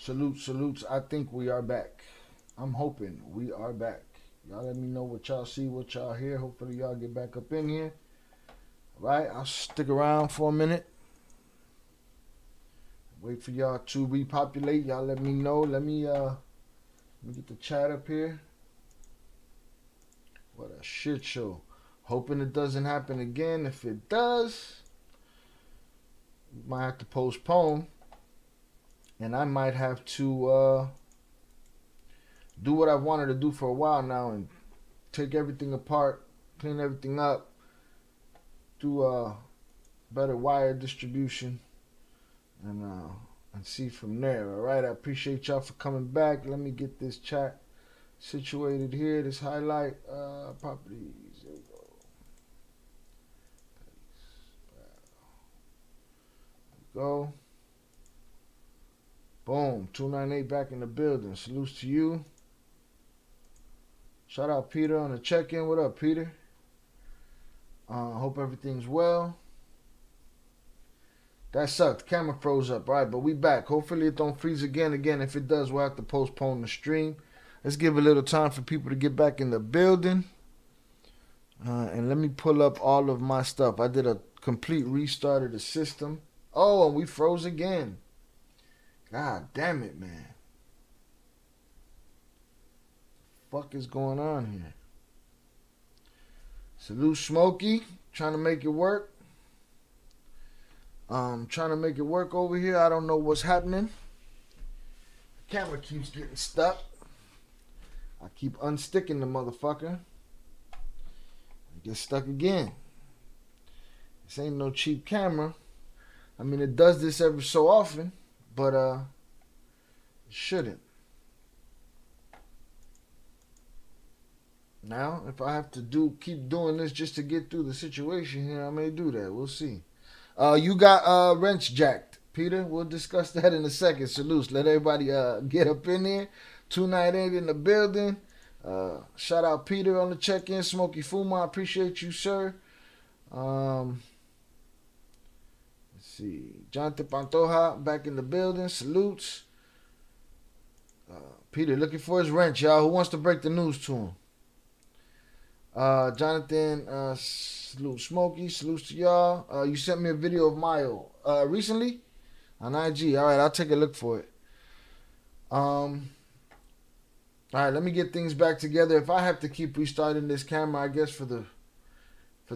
Salutes. I think we are back. I'm hoping we are back. Y'all let me know what y'all see, what y'all hear. Hopefully y'all get back up in here. All right, I'll stick around for a minute. Wait for y'all to repopulate. Y'all let me know. Let me get the chat up here. What a shit show. Hoping it doesn't happen again. If it does, we might have to postpone. And I might have to do what I wanted to do for a while now and take everything apart, clean everything up, do a better wire distribution, and see from there. All right, I appreciate y'all for coming back. Let me get this chat situated here. This highlight properties. There we go. There we go. Boom. 298 back in the building. Salutes to you. Shout out Peter on the check-in. What up, Peter? Hope everything's well. That sucked. Camera froze up. All right, but we back. Hopefully it don't freeze again. Again, if it does, we'll have to postpone the stream. Let's give a little time for people to get back in the building. And let me pull up all of my stuff. I did a complete restart of the system. Oh, and we froze again. God damn it, man. Fuck is going on here? Salute Smokey. Trying to make it work. Trying to make it work over here. I don't know what's happening. The camera keeps getting stuck. I keep unsticking the motherfucker. It gets stuck again. This ain't no cheap camera. I mean, it does this every so often, but it shouldn't. Now, if I have to keep doing this just to get through the situation here, I may do that. We'll see. You got wrench jacked, Peter. We'll discuss that in a second. Salutes. Let everybody get up in there. 298 in the building. Shout out Peter on the check-in. Smokey Fuma, I appreciate you, sir. Let's see. Jonathan Pantoja back in the building. Salutes. Peter looking for his wrench, y'all. Who wants to break the news to him? Jonathan, salute Smokey, salutes to y'all. You sent me a video of Mayo recently on IG. All right, I'll take a look for it. All right, let me get things back together. If I have to keep restarting this camera, I guess for the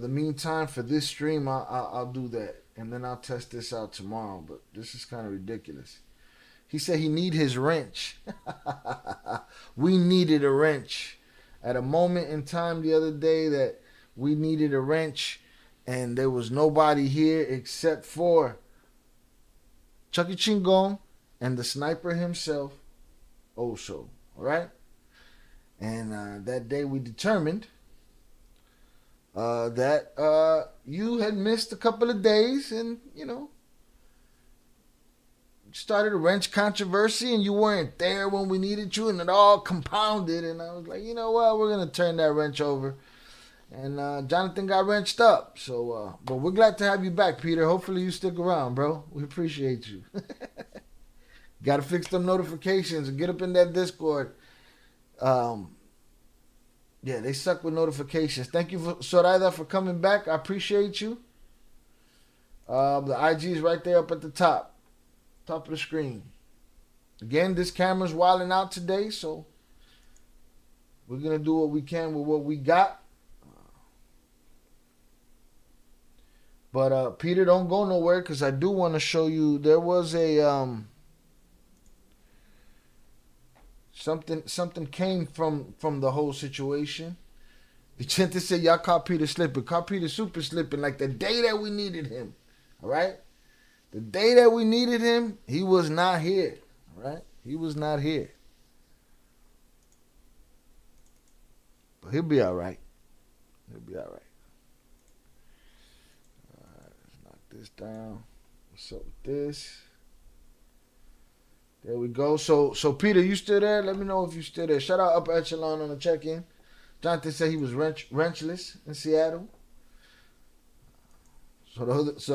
meantime, for this stream, I'll do that, and then I'll test this out tomorrow. But this is kind of ridiculous. He said he need his wrench. We needed a wrench. At a moment in time the other day that we needed a wrench and there was nobody here except for Chucky Chingon and the sniper himself, Osho. Alright? And that day we determined that you had missed a couple of days and, started a wrench controversy and you weren't there when we needed you and it all compounded, and I was like, you know what, we're going to turn that wrench over. And Jonathan got wrenched up. So, but we're glad to have you back, Peter. Hopefully you stick around, bro. We appreciate you. Got to fix them notifications and get up in that Discord. Yeah, they suck with notifications. Thank you, Soraya, for coming back. I appreciate you. The IG is right there up at the top of the screen. Again, this camera's wilding out today, so we're going to do what we can with what we got. But Peter, don't go nowhere because I do want to show you. There was a something came from the whole situation. Vicente said y'all caught Peter slipping. Caught Peter super slipping like the day that we needed him. All right? The day that we needed him, he was not here. All right? He was not here. But he'll be all right. He'll be all right. All right, let's knock this down. What's up with this? There we go. So Peter, you still there? Let me know if you still there. Shout out Upper Echelon on the check-in. Jonathan said he was wrenchless in Seattle. So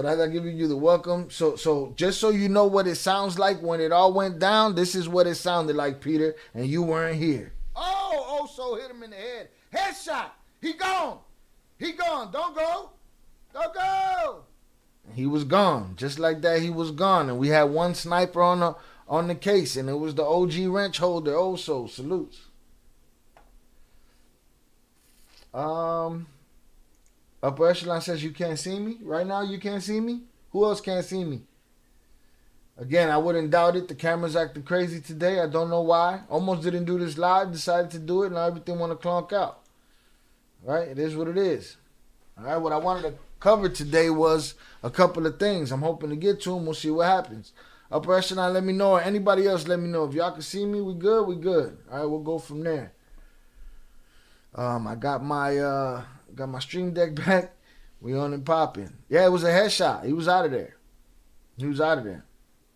that I'm giving you the welcome. So just so you know what it sounds like when it all went down, this is what it sounded like, Peter, and you weren't here. Oh, so hit him in the head. Headshot. He gone. He gone. Don't go. Don't go. He was gone. Just like that, he was gone. And we had one sniper on the case, and it was the OG wrench holder. Also, salutes. Upper Echelon says you can't see me. Right now, you can't see me? Who else can't see me? Again, I wouldn't doubt it. The camera's acting crazy today. I don't know why. Almost didn't do this live. Decided to do it. Now everything want to clunk out. Right? It is what it is. All right? What I wanted to cover today was a couple of things. I'm hoping to get to them. We'll see what happens. Upper Echelon, let me know. Or anybody else, let me know. If y'all can see me, we good? We good. All right? We'll go from there. I got my stream deck back. We on and popping. Yeah, it was a headshot. He was out of there.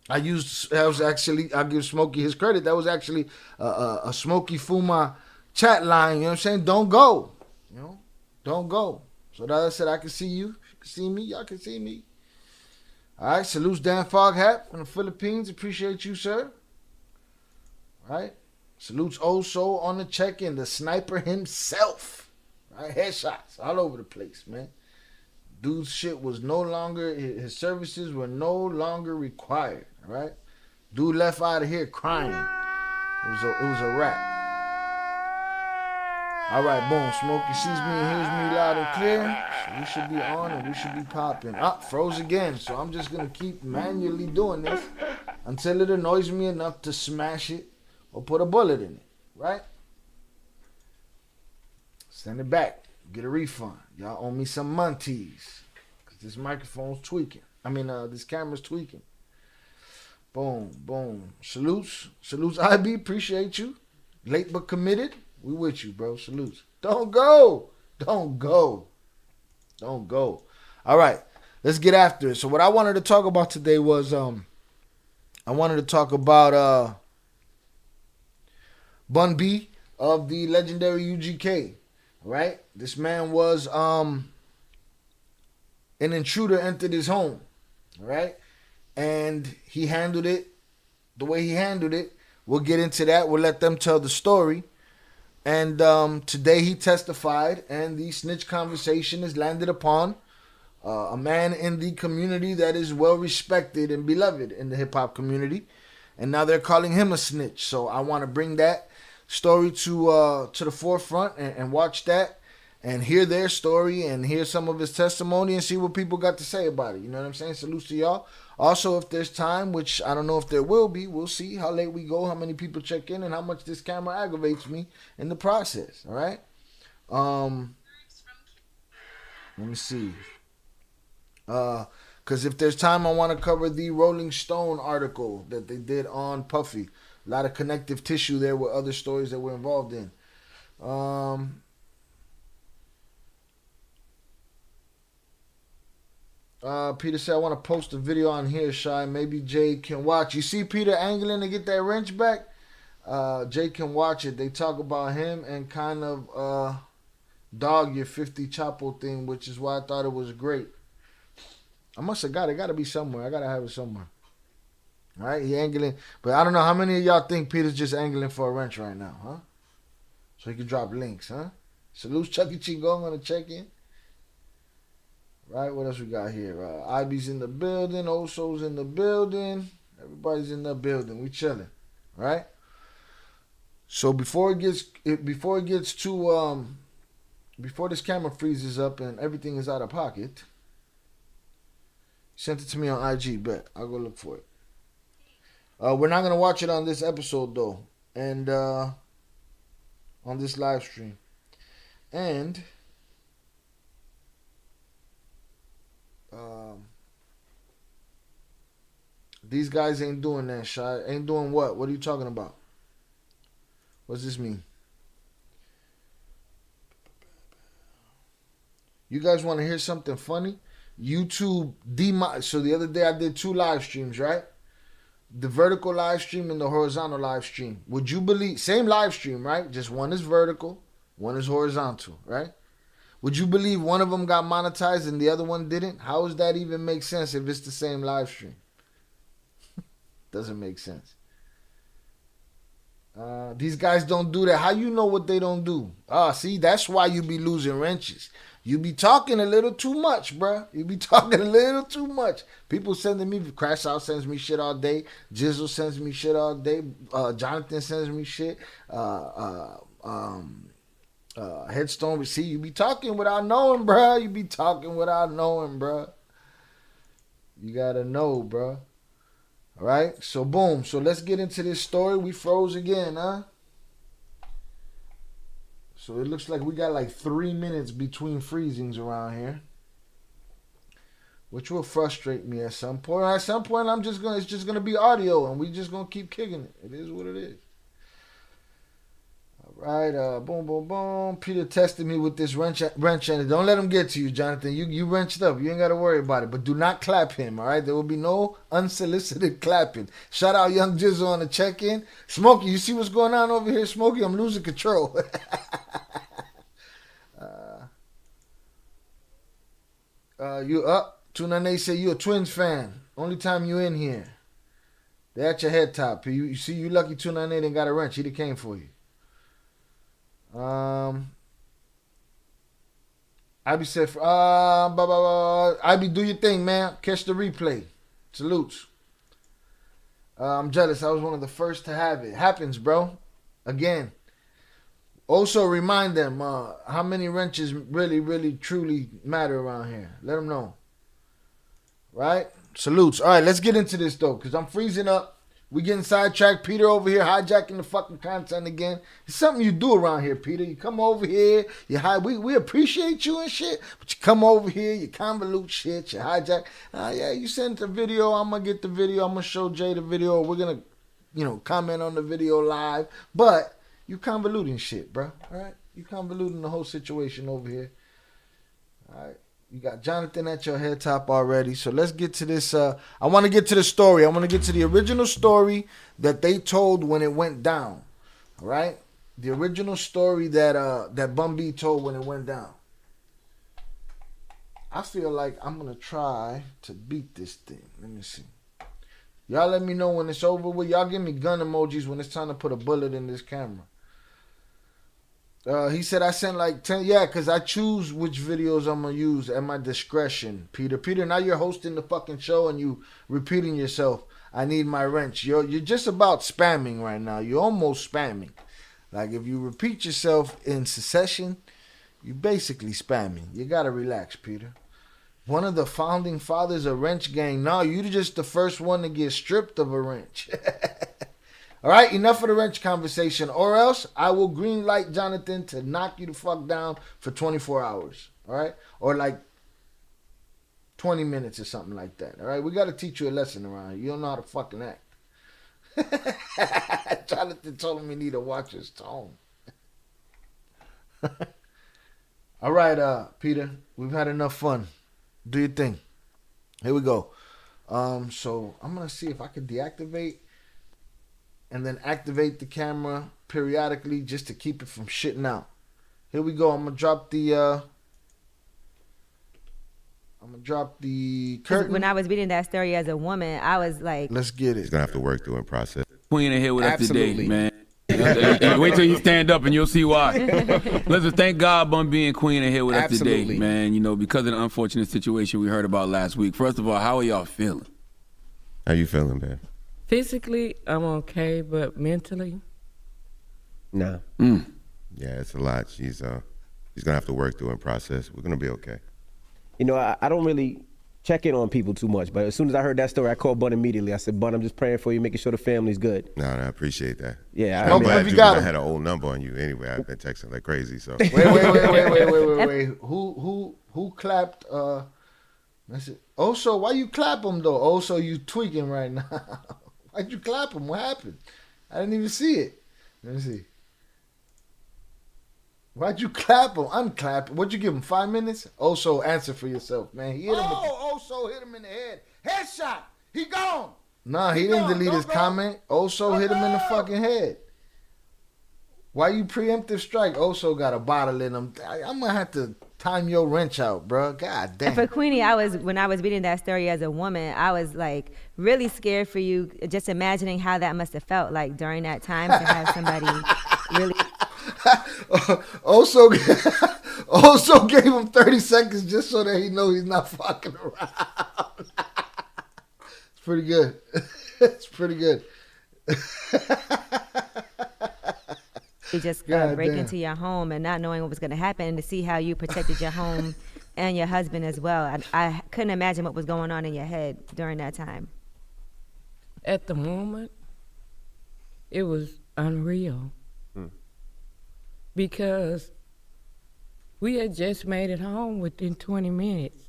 I'll give Smokey his credit. That was actually a Smokey Fuma chat line. You know what I'm saying? Don't go. Don't go. So that I said, I can see you. You can see me. Y'all can see me. All right. Salutes Dan Foghat from the Philippines. Appreciate you, sir. All right. Salutes Oso on the check-in. The sniper himself. Right, headshots all over the place, man. Dude's shit was no longer, his services were no longer required, right? Dude left out of here crying. It was a wrap. All right, boom. Smokey sees me and hears me loud and clear. So we should be on and we should be popping. Froze again. So I'm just going to keep manually doing this until it annoys me enough to smash it or put a bullet in it, right? Send it back. Get a refund. Y'all owe me some montees. Because this microphone's tweaking. This camera's tweaking. Boom, boom. Salutes. Salutes, IB. Appreciate you. Late but committed. We with you, bro. Salutes. Don't go. Don't go. Don't go. All right. Let's get after it. So what I wanted to talk about today was I wanted to talk about Bun B of the legendary UGK. Right? This man was an intruder entered his home. Right? And he handled it the way he handled it. We'll get into that. We'll let them tell the story. And today he testified, and the snitch conversation is landed upon a man in the community that is well respected and beloved in the hip hop community. And now they're calling him a snitch. So I want to bring that story to the forefront and watch that and hear their story and hear some of his testimony and see what people got to say about it. You know what I'm saying? Salutes to y'all. Also, if there's time, which I don't know if there will be, we'll see how late we go, how many people check in, and how much this camera aggravates me in the process. All right? Let me see. Because if there's time, I want to cover the Rolling Stone article that they did on Puffy. A lot of connective tissue there with other stories that we're involved in. Peter said, I want to post a video on here, Shy. Maybe Jay can watch. You see Peter angling to get that wrench back? Jay can watch it. They talk about him and kind of dog your 50 Chapo thing, which is why I thought it was great. I must have got it. Got to be somewhere. I got to have it somewhere. All right, he angling. But I don't know how many of y'all think Peter's just angling for a wrench right now, huh? So he can drop links, huh? Salute Chucky Chingong on the check-in. Right, what else we got here? IB's in the building. Oso's in the building. Everybody's in the building. We chilling, right? So before this camera freezes up and everything is out of pocket, sent it to me on IG. Bet I'll go look for it. We're not gonna watch it on this episode though, and on this live stream, and these guys ain't doing that, Shy. Ain't doing what? What are you talking about? What's this mean? You guys want to hear something funny? YouTube so the other day I did 2 live streams, right? The vertical live stream and the horizontal live stream. Would you believe, same live stream, right? Just one is vertical, one is horizontal, right? Would you believe one of them got monetized and the other one didn't? How does that even make sense if it's the same live stream? Doesn't make sense. These guys don't do that. How you know what they don't do? See, that's why you be losing wrenches. You be talking a little too much, bruh. You be talking a little too much. People sending me, Crash Out sends me shit all day. Jizzle sends me shit all day. Jonathan sends me shit. Headstone, see, you be talking without knowing, bruh. You be talking without knowing, bruh. You gotta know, bruh. All right, so boom. So let's get into this story. We froze again, huh? So it looks like we got like 3 minutes between freezings around here, which will frustrate me at some point. At some point, it's just gonna be audio, and we just gonna keep kicking it. It is what it is. Right, boom, boom, boom. Peter tested me with this wrench and don't let him get to you, Jonathan. You wrenched up. You ain't got to worry about it. But do not clap him, all right? There will be no unsolicited clapping. Shout out Young Jizzle on the check-in. Smokey, you see what's going on over here, Smokey? I'm losing control. You up? 298 say you a Twins fan. Only time you in here. They at your head top. You see, you lucky 298 ain't got a wrench. He'd have came for you. I be said, I be do your thing, man. Catch the replay. Salutes. I'm jealous. I was one of the first to have it. Happens, bro. Again. Also remind them how many wrenches really, really, truly matter around here. Let them know. Right? Salutes. All right, let's get into this though, because I'm freezing up. We getting sidetracked. Peter over here hijacking the fucking content again. It's something you do around here, Peter. You come over here, we appreciate you and shit, but you come over here, you convolute shit, you hijack. Yeah, you sent the video. I'm gonna get the video. I'm gonna show Jay the video. We're gonna, comment on the video live. But you convoluting shit, bro. All right, you convoluting the whole situation over here. All right. You got Jonathan at your head top already. So let's get to this. I want to get to the story. I want to get to the original story that they told when it went down. All right? The original story that Bun B told when it went down. I feel like I'm going to try to beat this thing. Let me see. Y'all let me know when it's over with. Y'all give me gun emojis when it's time to put a bullet in this camera. He said I sent like 10. Yeah, because I choose which videos I'm going to use at my discretion, Peter. Peter, now you're hosting the fucking show and you repeating yourself. I need my wrench. You're just about spamming right now. You're almost spamming. Like if you repeat yourself in succession, you're basically spamming. You got to relax, Peter. One of the founding fathers of Wrench Gang. No, you're just the first one to get stripped of a wrench. All right, enough of the wrench conversation, or else I will green light Jonathan to knock you the fuck down for 24 hours, all right? Or like 20 minutes or something like that, all right? We got to teach you a lesson around here. You don't know how to fucking act. Jonathan told me he need to watch his tone. All right, Peter, we've had enough fun. Do your thing. Here we go. So I'm going to see if I can deactivate and then activate the camera periodically just to keep it from shitting out. Here we go. I'm gonna drop the curtain. When I was reading that story as a woman, I was like, let's get it. He's gonna have to work through and process. Queen in here with us today, man. Wait till you stand up and you'll see why. Listen, thank God Bun B and Queen in here with us today, man. Because of the unfortunate situation we heard about last week. First of all, how are y'all feeling? How you feeling, man? Physically, I'm okay, but mentally, nah. Yeah, it's a lot. She's gonna have to work through and process. We're gonna be okay. I don't really check in on people too much, but as soon as I heard that story, I called Bun immediately. I said, Bun, I'm just praying for you, making sure the family's good. No, I appreciate that. Yeah, I'm glad I had an old number on you anyway. I've been texting like crazy. So wait. Who clapped? That's it. Also, why you clap him though? Also, you tweaking right now. Why'd you clap him? What happened? I didn't even see it. Let me see. Why'd you clap him? Unclap. What'd you give him? 5 minutes? Also, answer for yourself, man. He hit him. Also hit him in the head. Headshot. He gone. Nah, he didn't delete his comment. Also hit him in the fucking head. Why you preemptive strike? Also got a bottle in him. I'm gonna have to time your wrench out, bro. God damn. And for Queenie, when I was reading that story as a woman, I was like really scared for you. Just imagining how that must have felt like during that time to have somebody really. Also gave him 30 seconds just so that he know he's not fucking around. It's pretty good. It's pretty good. You just break into your home and not knowing what was going to happen, and to see how you protected your home and your husband as well. I couldn't imagine what was going on in your head during that time. At the moment, it was unreal. Because we had just made it home within 20 minutes.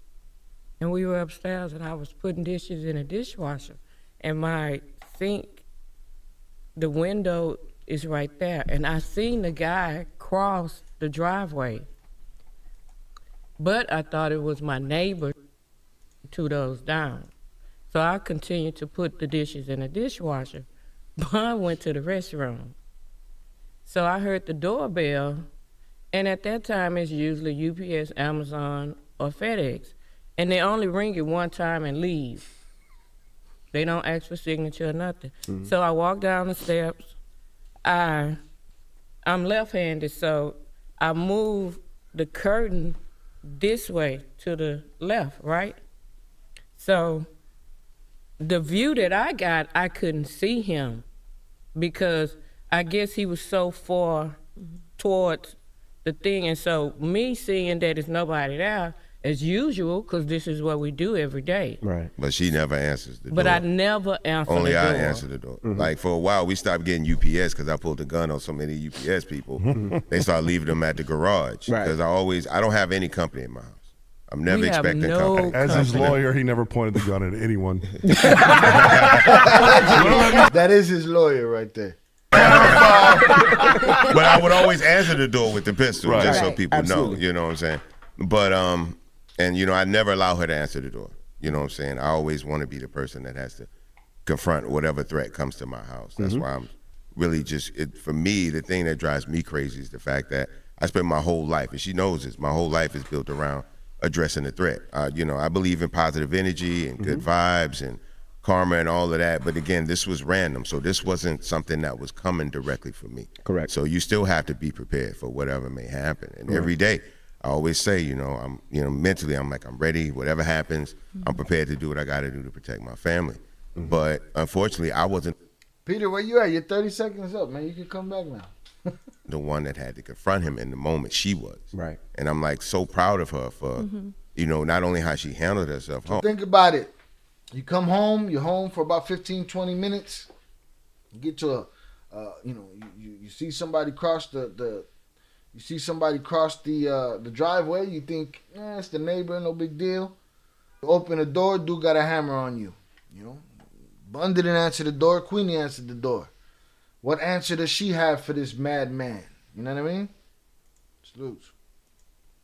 And we were upstairs, and I was putting dishes in a dishwasher. And my sink, the window is right there. And I seen the guy cross the driveway. But I thought it was my neighbor 2 doors down. So I continued to put the dishes in the dishwasher. But I went to the restroom. So I heard the doorbell, and at that time it's usually UPS, Amazon, or FedEx. And they only ring it one time and leave. They don't ask for signature or nothing. Mm-hmm. So I walk down the steps. I'm left-handed, so I move the curtain this way to the left, right? So the view that I got, I couldn't see him because I guess he was so far towards the thing. And so me seeing that there's nobody there, as usual, because this is what we do every day. Right. But she never answers the door. But I never answer Only the door. I answer the door. Mm-hmm. Like for a while, we stopped getting UPS because I pulled the gun on so many UPS people. They started leaving them at the garage. Because I don't have any company in my house. I'm never expecting company. As his lawyer, he never pointed the gun at anyone. That is his lawyer right there. But I would always answer the door with the pistol, just so people know, you know what I'm saying? But, and, you know, I never allow her to answer the door. You know what I'm saying? I always want to be the person that has to confront whatever threat comes to my house. That's why I'm really for me, the thing that drives me crazy is the fact that I spent my whole life, and she knows this, my whole life is built around addressing the threat. You know, I believe in positive energy and good vibes and karma and all of that. But again, this was random. So this wasn't something that was coming directly for me. Correct. So you still have to be prepared for whatever may happen. And every day, I always say, mentally, I'm like, I'm ready. Whatever happens, I'm prepared to do what I got to do to protect my family. But unfortunately, I wasn't. Peter, where you at? Your 30 seconds up, man. You can come back now. The one that had to confront him in the moment. She was. Right. And I'm like so proud of her for, not only how she handled herself. So think about it. You come home, you're home for about 15, 20 minutes. You get to you see somebody cross the driveway. You think, it's the neighbor, no big deal. You open the door, dude got a hammer on you. You know, Bun didn't answer the door. Queenie answered the door. What answer does she have for this madman? You know what I mean? Salutes.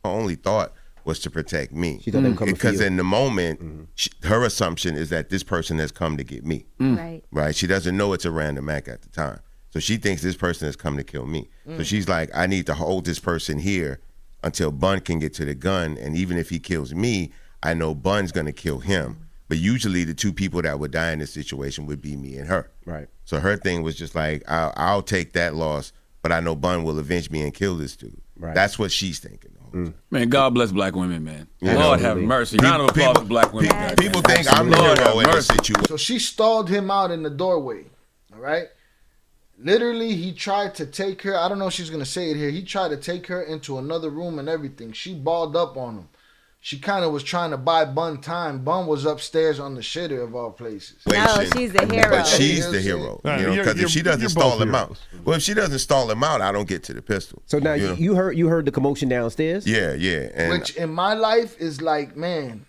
Her only thought was to protect me. She thought they were coming for because you. in the moment, her assumption is that this person has come to get me. Right? She doesn't know it's a random act at the time. So she thinks this person has come to kill me. So she's like, I need to hold this person here until Bun can get to the gun. And even if he kills me, I know Bun's going to kill him. But usually the two people that would die in this situation would be me and her. Right. So her thing was just like, I'll take that loss, but I know Bun will avenge me and kill this dude. Right. That's what she's thinking. Man, God bless black women, man. Lord have mercy. Round of applause for black women. People think I'm the hero in this situation. So she stalled him out in the doorway, all right? Literally, he tried to take her. I don't know if she's going to say it here. He tried to take her into another room and everything. She balled up on him. She kind of was trying to buy Bun time. Bun was upstairs on the shitter of all places. No, she's the hero. But she's the hero. Because if she doesn't stall him out. Well, if she doesn't stall him out, I don't get to the pistol. So now you heard the commotion downstairs? Yeah. And which in my life is like, man,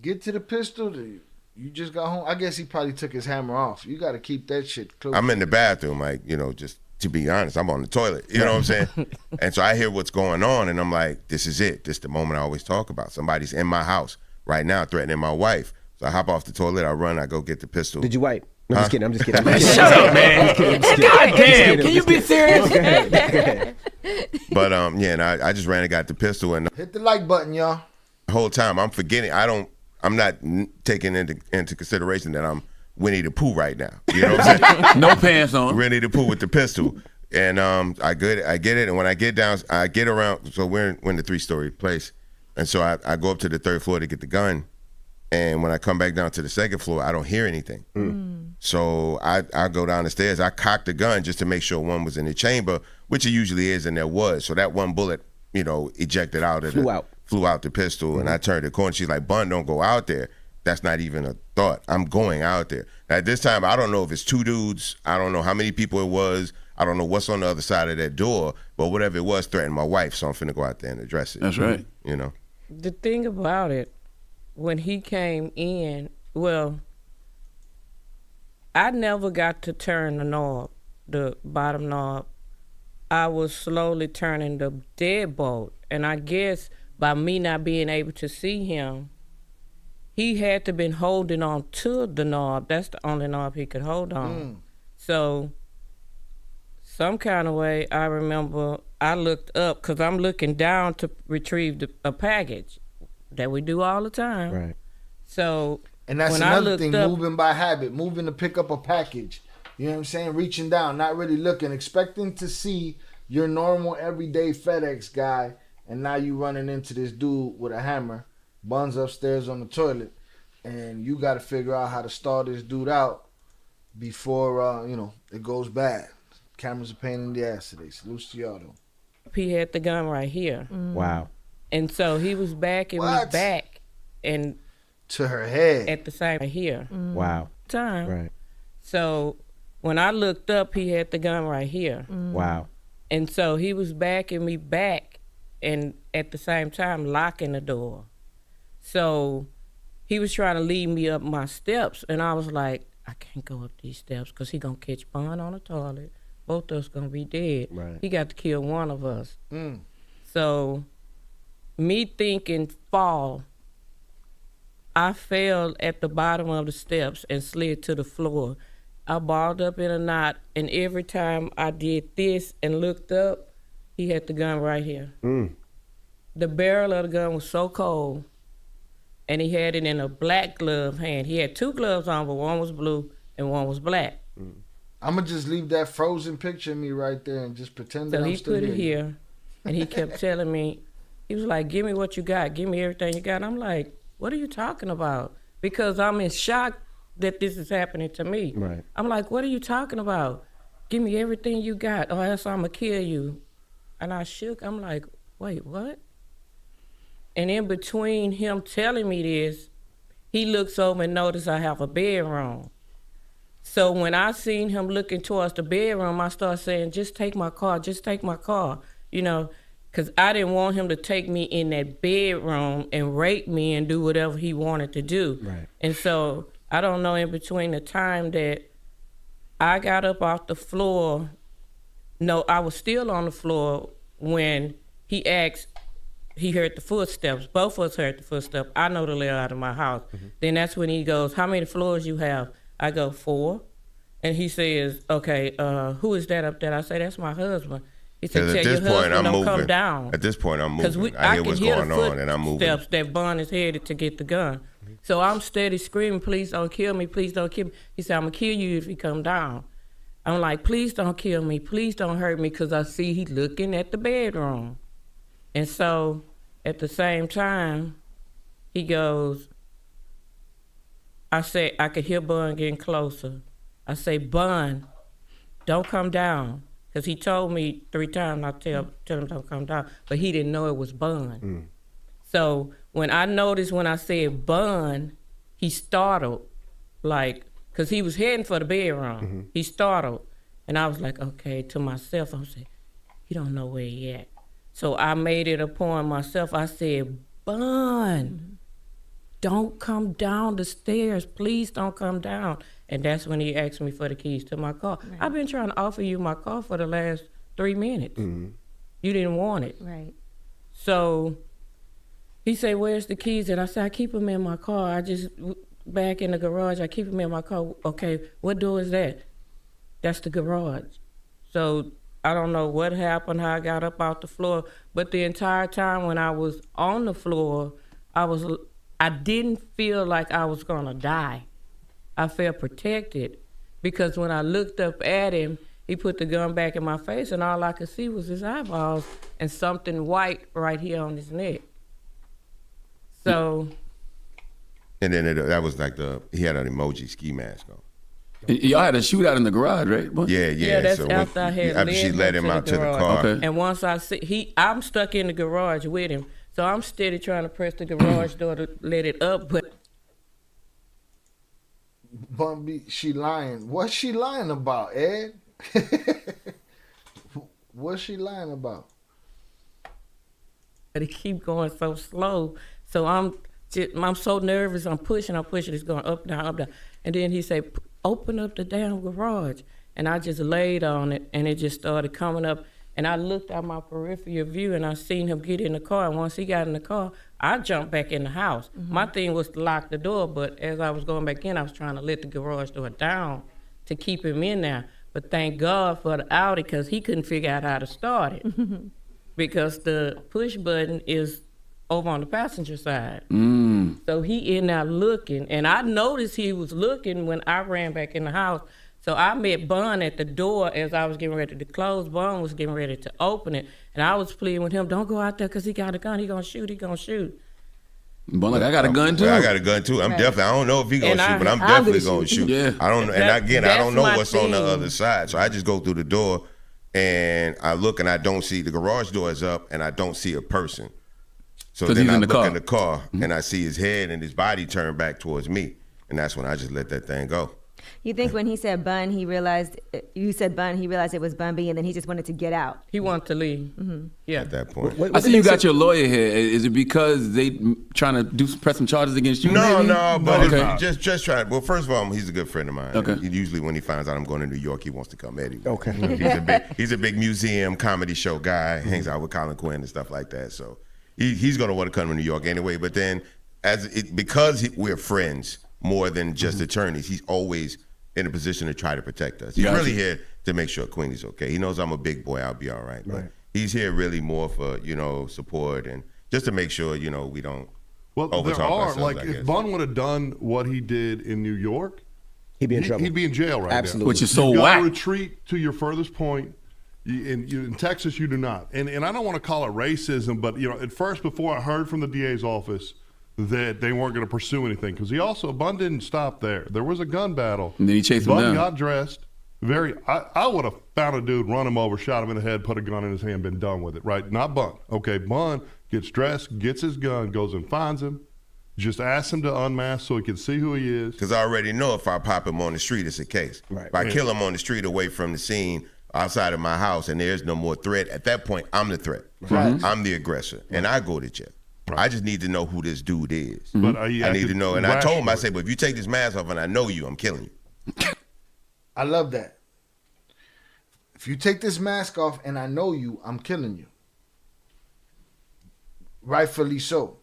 get to the pistol. You just got home. I guess he probably took his hammer off. You got to keep that shit close. I'm in the bathroom, like, just to be honest, I'm on the toilet. You know what I'm saying? And so I hear what's going on, and I'm like, this is it. This is the moment I always talk about. Somebody's in my house right now threatening my wife. So I hop off the toilet, I run, I go get the pistol. Did you wipe? No, I'm just kidding. Man, shut up, man. God damn, can you be serious? Go ahead. But yeah, and I just ran and got the pistol, and Hit the like button, y'all. the whole time I'm forgetting. I'm not taking into consideration that I'm Winnie the Pooh right now. You know what I'm saying? No pants on. Winnie the Pooh with the pistol. And I get it, and when I get down, I get around. So we're in the 3-story place, and so I go up to the 3rd floor to get the gun, and when I come back down to the 2nd floor, I don't hear anything. So I go down the stairs. I cocked the gun just to make sure one was in the chamber, which it usually is, and there was. So that one bullet, ejected out of flew out the pistol, and I turned the corner. She's like, "Bun, don't go out there." That's not even a thought. I'm going out there. At this time, I don't know if it's 2 dudes. I don't know how many people it was. I don't know what's on the other side of that door, but whatever it was threatened my wife, so I'm finna go out there and address it. That's right. The thing about it, when he came in, well, I never got to turn the knob, the bottom knob. I was slowly turning the deadbolt, and I guess by me not being able to see him, he had to been holding on to the knob. That's the only knob he could hold on. So some kind of way, I remember I looked up, because I'm looking down to retrieve a package that we do all the time. Right. So And that's when another I thing, up, moving by habit, moving to pick up a package. You know what I'm saying? Reaching down, not really looking, expecting to see your normal everyday FedEx guy, and now you running into this dude with a hammer, Bun's upstairs on the toilet, and you got to figure out how to stall this dude out before, it goes bad. Cameras are pain in the ass today. Salute to y'all, though. he had the gun right here. Wow. And so he was back and we back and to her head at the same here. Wow. Time. Right. So when I looked up, he had the gun right here. Wow. And so he was backing me back and at the same time locking the door. So he was trying to lead me up my steps, and I was like, I can't go up these steps because he going to catch Bun on the toilet. Both of us going to be dead. Right. He got to kill one of us. So me thinking fall, I fell at the bottom of the steps and slid to the floor. I balled up in a knot, and every time I did this and looked up, he had the gun right here. The barrel of the gun was so cold, and he had it in a black glove hand. He had 2 gloves on, but one was blue and one was black. I'm going to just leave that frozen picture of me right there and just pretend that So I'm he still put it here, and he kept telling me, he was like, give me what you got. Give me everything you got. And I'm like, what are you talking about? Because I'm in shock that this is happening to me. Right. I'm like, what are you talking about? Give me everything you got, or else I'm going to kill you. And I shook. I'm like, wait, what? And in between him telling me this, he looks over and noticed I have a bedroom. So when I seen him looking towards the bedroom, I started saying, just take my car, because I didn't want him to take me in that bedroom and rape me and do whatever he wanted to do. Right. And so I don't know, in between the time that I got up off the floor, no, I was still on the floor when he asked, he heard the footsteps. Both of us heard the footsteps. I know the layout of my house. Then that's when he goes, how many floors you have? I go, 4. And he says, okay, who is that up there? I say, that's my husband. He said, tell your husband don't come down. At this point, I'm moving. Because I hear what's going on, and I'm moving. Steps that Bun is headed to get the gun. So I'm steady screaming, please don't kill me, please don't kill me. He said, I'm going to kill you if you come down. I'm like, please don't kill me, please don't hurt me, because I see he looking at the bedroom. And so at the same time, he goes, I said, I could hear Bun getting closer. I say, Bun, don't come down. Because he told me 3 times not to tell him don't come down, but he didn't know it was Bun. So when I noticed when I said Bun, he startled, because he was heading for the bedroom. He startled. And I was like, okay, to myself, I said, he don't know where he at. So I made it a point myself. I said, Bun, don't come down the stairs. Please don't come down. And that's when he asked me for the keys to my car. Right. I've been trying to offer you my car for the last 3 minutes. You didn't want it. Right. So he said, where's the keys? And I said, I keep them in my car. back in the garage. I keep him in my car. Okay, what door is that? That's the garage. So I don't know what happened, how I got up off the floor, but the entire time when I was on the floor, I didn't feel like I was gonna die. I felt protected because when I looked up at him, he put the gun back in my face and all I could see was his eyeballs and something white right here on his neck. So. And then that was like he had an emoji ski mask on. Y'all had a shootout in the garage, right? Yeah. That's so after I had after she let him out to the car. Okay. And once I see, I'm stuck in the garage with him. So I'm steady trying to press the garage door to let it up, but. Bun B, she lying. What's she lying about, Ed? What's she lying about? But it keep going so slow. So I'm so nervous. I'm pushing. It's going up, down. And then he said, open up the damn garage. And I just laid on it, and it just started coming up. And I looked out my peripheral view, and I seen him get in the car. And once he got in the car, I jumped back in the house. Mm-hmm. My thing was to lock the door, but as I was going back in, I was trying to let the garage door down to keep him in there. But thank God for the Audi, because he couldn't figure out how to start it. Because the push button is over on the passenger side. So he in there looking, and I noticed he was looking when I ran back in the house. So I met Bun at the door as I was getting ready to close. Bun was getting ready to open it, and I was pleading with him, don't go out there because he got a gun. He gonna shoot. Bun like, I got a gun too. I got a gun too. I'm definitely, I don't know if he gonna shoot, but I'm definitely gonna shoot. Yeah. I don't, and again, I don't know what's on the other side. So I just go through the door and I look and I don't see, the garage door is up and I don't see a person. So then I look in the car and I see his head and his body turn back towards me. And that's when I just let that thing go. You think when he said Bun, he realized it was Bun B, and then he just wanted to get out? He wanted to leave. Mm-hmm. Yeah. At that point. I see you got your lawyer here. Is it because they trying to press some charges against you? No, but just try. Well, first of all, he's a good friend of mine. Okay. Usually when he finds out I'm going to New York, he wants to come anyway. Okay. He's a big museum comedy show guy. Hangs out with Colin Quinn and stuff like that. So he's going to want to come to New York anyway. But then because we're friends more than just attorneys, he's always in a position to try to protect us. He's really here to make sure Queenie's okay. He knows I'm a big boy, I'll be all right. But he's here really more for, support and just to make sure, we don't overtalk ourselves, like, if Bun would have done what he did in New York, he'd be in trouble. He'd be in jail right now. Absolutely. Which is so You've got whack. to retreat to your furthest point. In Texas, you do not. And I don't want to call it racism, but, at first, before I heard from the DA's office that they weren't going to pursue anything, because Bun didn't stop there. There was a gun battle. And then he chased him down. Bun got dressed. I would have found a dude, run him over, shot him in the head, put a gun in his hand, been done with it, right? Not Bun. Okay, Bun gets dressed, gets his gun, goes and finds him, just asks him to unmask so he can see who he is. Because I already know if I pop him on the street, it's a case. Right. If I kill him on the street away from the scene outside of my house and there's no more threat, at that point, I'm the threat. Right. I'm the aggressor, and I go to jail. Right. I just need to know who this dude is. But I need to know. And I told him, I said, but if you take this mask off and I know you, I'm killing you. I love that. If you take this mask off and I know you, I'm killing you. Rightfully so.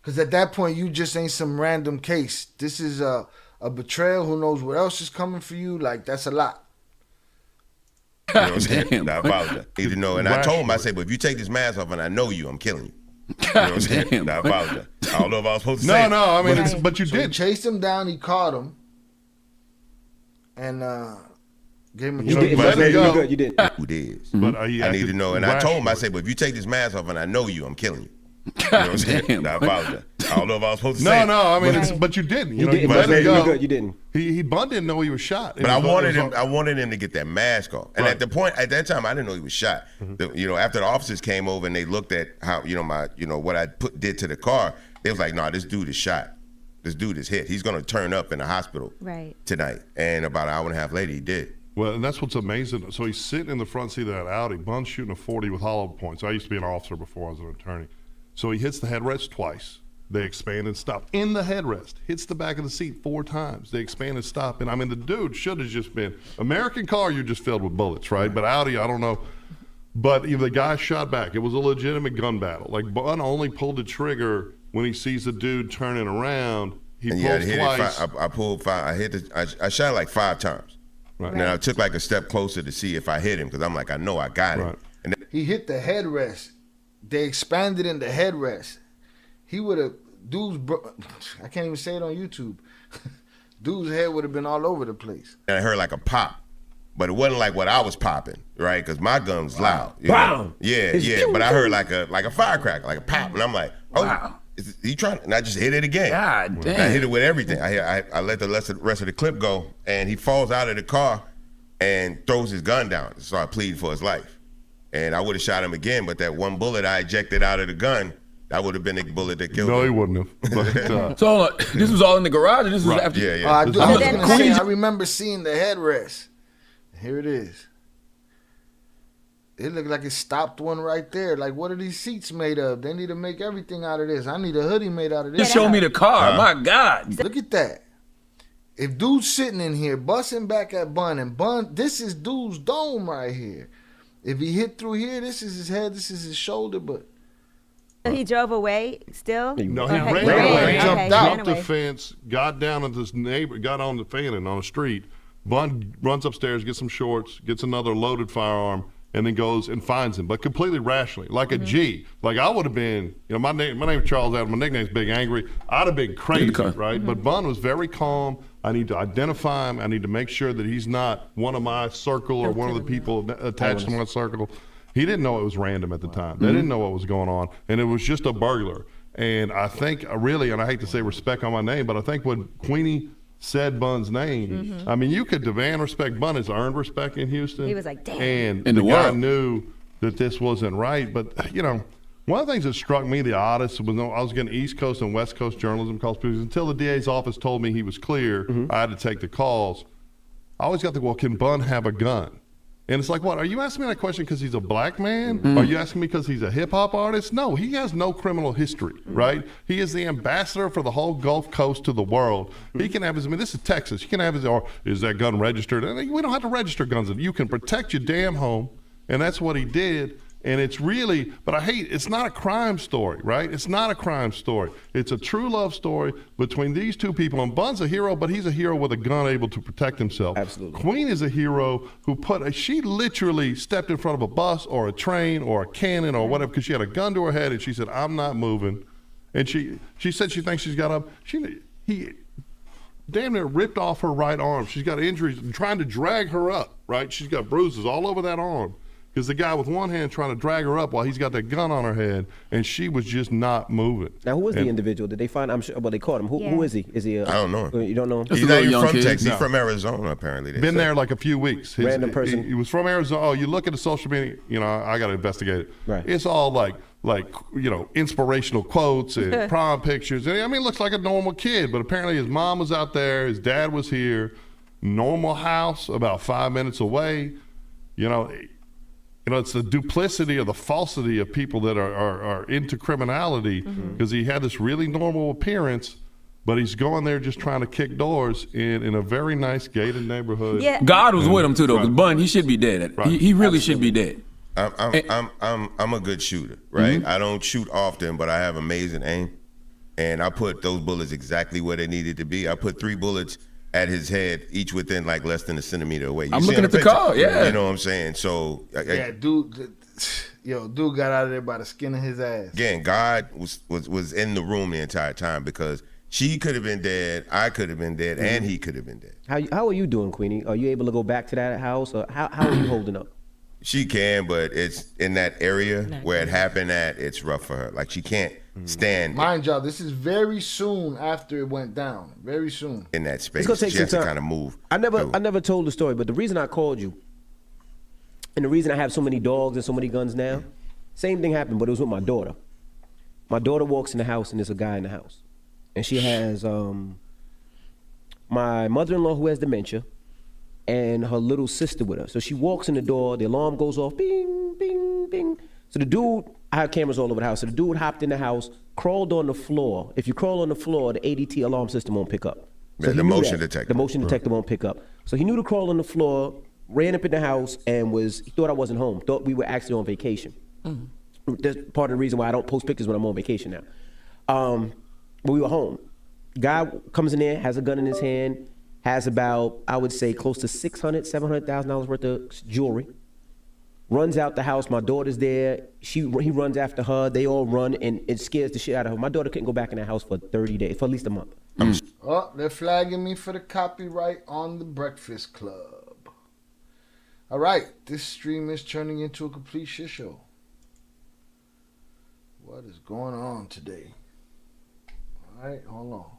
Because at that point, you just ain't some random case. This is a betrayal. Who knows what else is coming for you? Like, that's a lot. You know what I'm saying? I apologize. I need to know. And I told him, I said, but if you take this mask off and I know you, I'm killing you. You know what I'm saying? I apologize. I don't know if I was supposed to say. No, I mean, but you So did. he chased him down. He caught him, and gave him a You choke. did. You did. Who it is. But I need to know. And I told him, I said, but if you take this mask off and I know you, I'm killing you. You know what I'm saying? I apologize. I don't know if I was supposed to say. No, I mean, but you didn't. You didn't. let him go. You didn't. Bun didn't know he was shot. But I wanted him to get that mask off. And at that time, I didn't know he was shot. After the officers came over and they looked at how, what I did to the car, they was like, no, this dude is shot. This dude is hit. He's going to turn up in the hospital tonight. And about an hour and a half later, he did. Well, and that's what's amazing. So he's sitting in the front seat of that Audi. Bun's shooting a 40 with hollow points. I used to be an officer before I was an attorney. So he hits the headrest twice. They expand and stop. In the headrest, hits the back of the seat 4 times. They expand and stop. And I mean, the dude should have just been, American car, you're just filled with bullets, right? But Audi, I don't know. But the guy shot back. It was a legitimate gun battle. Like, Bun only pulled the trigger when he sees the dude turning around He and pulls hit twice. I pulled 5. I shot like 5 times. Right. And then I took like a step closer to see if I hit him because I'm like, I know I got him. Right. And then, He hit the headrest. They expanded in the headrest. He would have, I can't even say it on YouTube. Dude's head would have been all over the place. I heard like a pop, but it wasn't like what I was popping, right? Because my gun was loud. You know? Wow. Yeah. But I heard like a firecracker, like a pop, and I'm like, oh, Wow. is he trying? And I just hit it again. God damn. And I hit it with everything. I let the rest of the clip go, and he falls out of the car and throws his gun down. So I plead for his life, and I would have shot him again, but that one bullet I ejected out of the gun, that would have been the bullet that killed No, he him. wouldn't have. But, So hold on. This was all in the garage, or this was after? Yeah. I was gonna say, Queen- I remember seeing the headrest. Here it is. It looked like it stopped one right there. Like, what are these seats made of? They need to make everything out of this. I need a hoodie made out of this. Just show me the car. My God. Look at that. If dude's sitting in here busting back at Bun, and Bun, this is dude's dome right here. If he hit through here, this is his head, this is his shoulder, but He drove away still? no, Okay, he ran ran away. away. He Okay, jumped ran out the away. fence, got down at this neighbor, got on the fan on the street. Bun runs upstairs, gets some shorts, gets another loaded firearm, and then goes and finds him, but completely rationally, like a G. Like I would have been, my name is Charles Adams, my nickname's Big Angry. I'd have been crazy, right? But Bun was very calm. I need to identify him. I need to make sure that he's not one of my circle or one of the people attached to my circle. He didn't know it was random at the time. They didn't know what was going on, and it was just a burglar. And I think really, and I hate to say respect on my name, but I think when Queenie said Bun's name, I mean, you could demand respect. Bun has earned respect in Houston. He was like, damn. And In the the guy world. knew that this wasn't right. But, one of the things that struck me the oddest was I was getting East Coast and West Coast journalism calls because until the DA's office told me he was clear, I had to take the calls. I always got the, well, can Bun have a gun? And it's like, what, are you asking me that question because he's a black man? Are you asking me because he's a hip-hop artist? No, he has no criminal history, right? He is the ambassador for the whole Gulf Coast to the world. He can have his, this is Texas. You can have his, or is that gun registered? And we don't have to register guns. You can protect your damn home, and that's what he did. And it's really, but it's not a crime story, right? It's not a crime story. It's a true love story between these two people. And Bun's a hero, but he's a hero with a gun able to protect himself. Absolutely. Queen is a hero who she literally stepped in front of a bus or a train or a cannon or whatever because she had a gun to her head and she said, I'm not moving. And she said she thinks she's got up. He damn near ripped off her right arm. She's got injuries and trying to drag her up, right? She's got bruises all over that arm. Because the guy with one hand trying to drag her up while he's got that gun on her head, and she was just not moving. Now, who was the individual? Did they find? I'm sure. Well, they caught him. Who is he? Is he? I don't know him. You don't know him? He's not even from Texas. He's from Arizona, apparently. Been there like a few weeks. Random person. He was from Arizona. Oh, you look at the social media. I got to investigate it. Right. It's all like inspirational quotes and prom pictures. And I mean, it looks like a normal kid, but apparently his mom was out there, his dad was here. Normal house, about 5 minutes away. It's the duplicity or the falsity of people that are into criminality because he had this really normal appearance, but he's going there just trying to kick doors in a very nice gated neighborhood. Yeah. God was with him too, though. Because Bun, he should be dead. Right. He really should be dead. I'm a good shooter, right? I don't shoot often, but I have amazing aim, and I put those bullets exactly where they needed to be. I put 3 bullets at his head, each within like less than a centimeter away. I'm looking at the car, yeah. You know what I'm saying? So, dude got out of there by the skin of his ass. Again, God was in the room the entire time because she could have been dead, I could have been dead, and he could have been dead. How are you doing, Queenie? Are you able to go back to that house, or how are you holding up? She can, but it's in that area where it happened at, it's rough for her. Like she can't stand. Mind y'all, this is very soon after it went down. Very soon. In that space. It's gonna take she some has to time. kind of move. I never told the story, but the reason I called you, and the reason I have so many dogs and so many guns now, same thing happened, but it was with my daughter. My daughter walks in the house and there's a guy in the house. And she has my mother-in-law who has dementia and her little sister with her. So she walks in the door, the alarm goes off, bing, bing, bing. So the dude, I have cameras all over the house. So the dude hopped in the house, crawled on the floor. If you crawl on the floor, the ADT alarm system won't pick up. So The motion detector. The motion detector won't pick up. So he knew to crawl on the floor, ran up in the house, and he thought I wasn't home, thought we were actually on vacation. That's part of the reason why I don't post pictures when I'm on vacation now. But we were home. Guy comes in there, has a gun in his hand, has about, I would say, close to $600,000, $700,000 worth of jewelry. Runs out the house. My daughter's there. He runs after her. They all run, and it scares the shit out of her. My daughter couldn't go back in that house for 30 days, for at least a month. Oh, they're flagging me for the copyright on the Breakfast Club. All right, this stream is turning into a complete shit show. What is going on today? All right, hold on.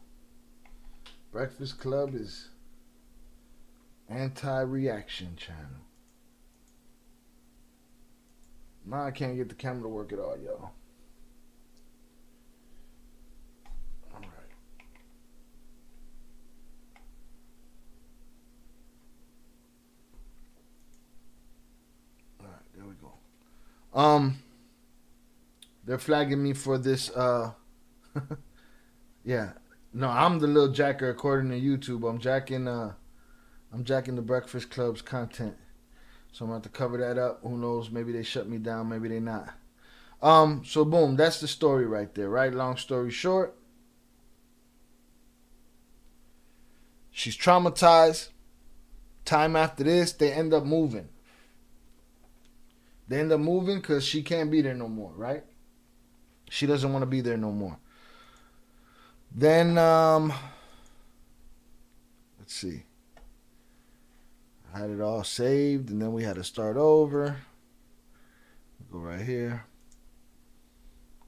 Breakfast Club is anti-reaction channel. Now I can't get the camera to work at all, y'all. All right. All right, there we go. They're flagging me for this. Yeah. No, I'm the little jacker according to YouTube. I'm jacking the Breakfast Club's content. So I'm going to have to cover that up. Who knows? Maybe they shut me down. Maybe they not. So boom, that's the story right there, right? Long story short. She's traumatized. Time after this, they end up moving. They end up moving because she can't be there no more, right? She doesn't want to be there no more. Then, let's see. I had it all saved, and then we had to start over. Go right here.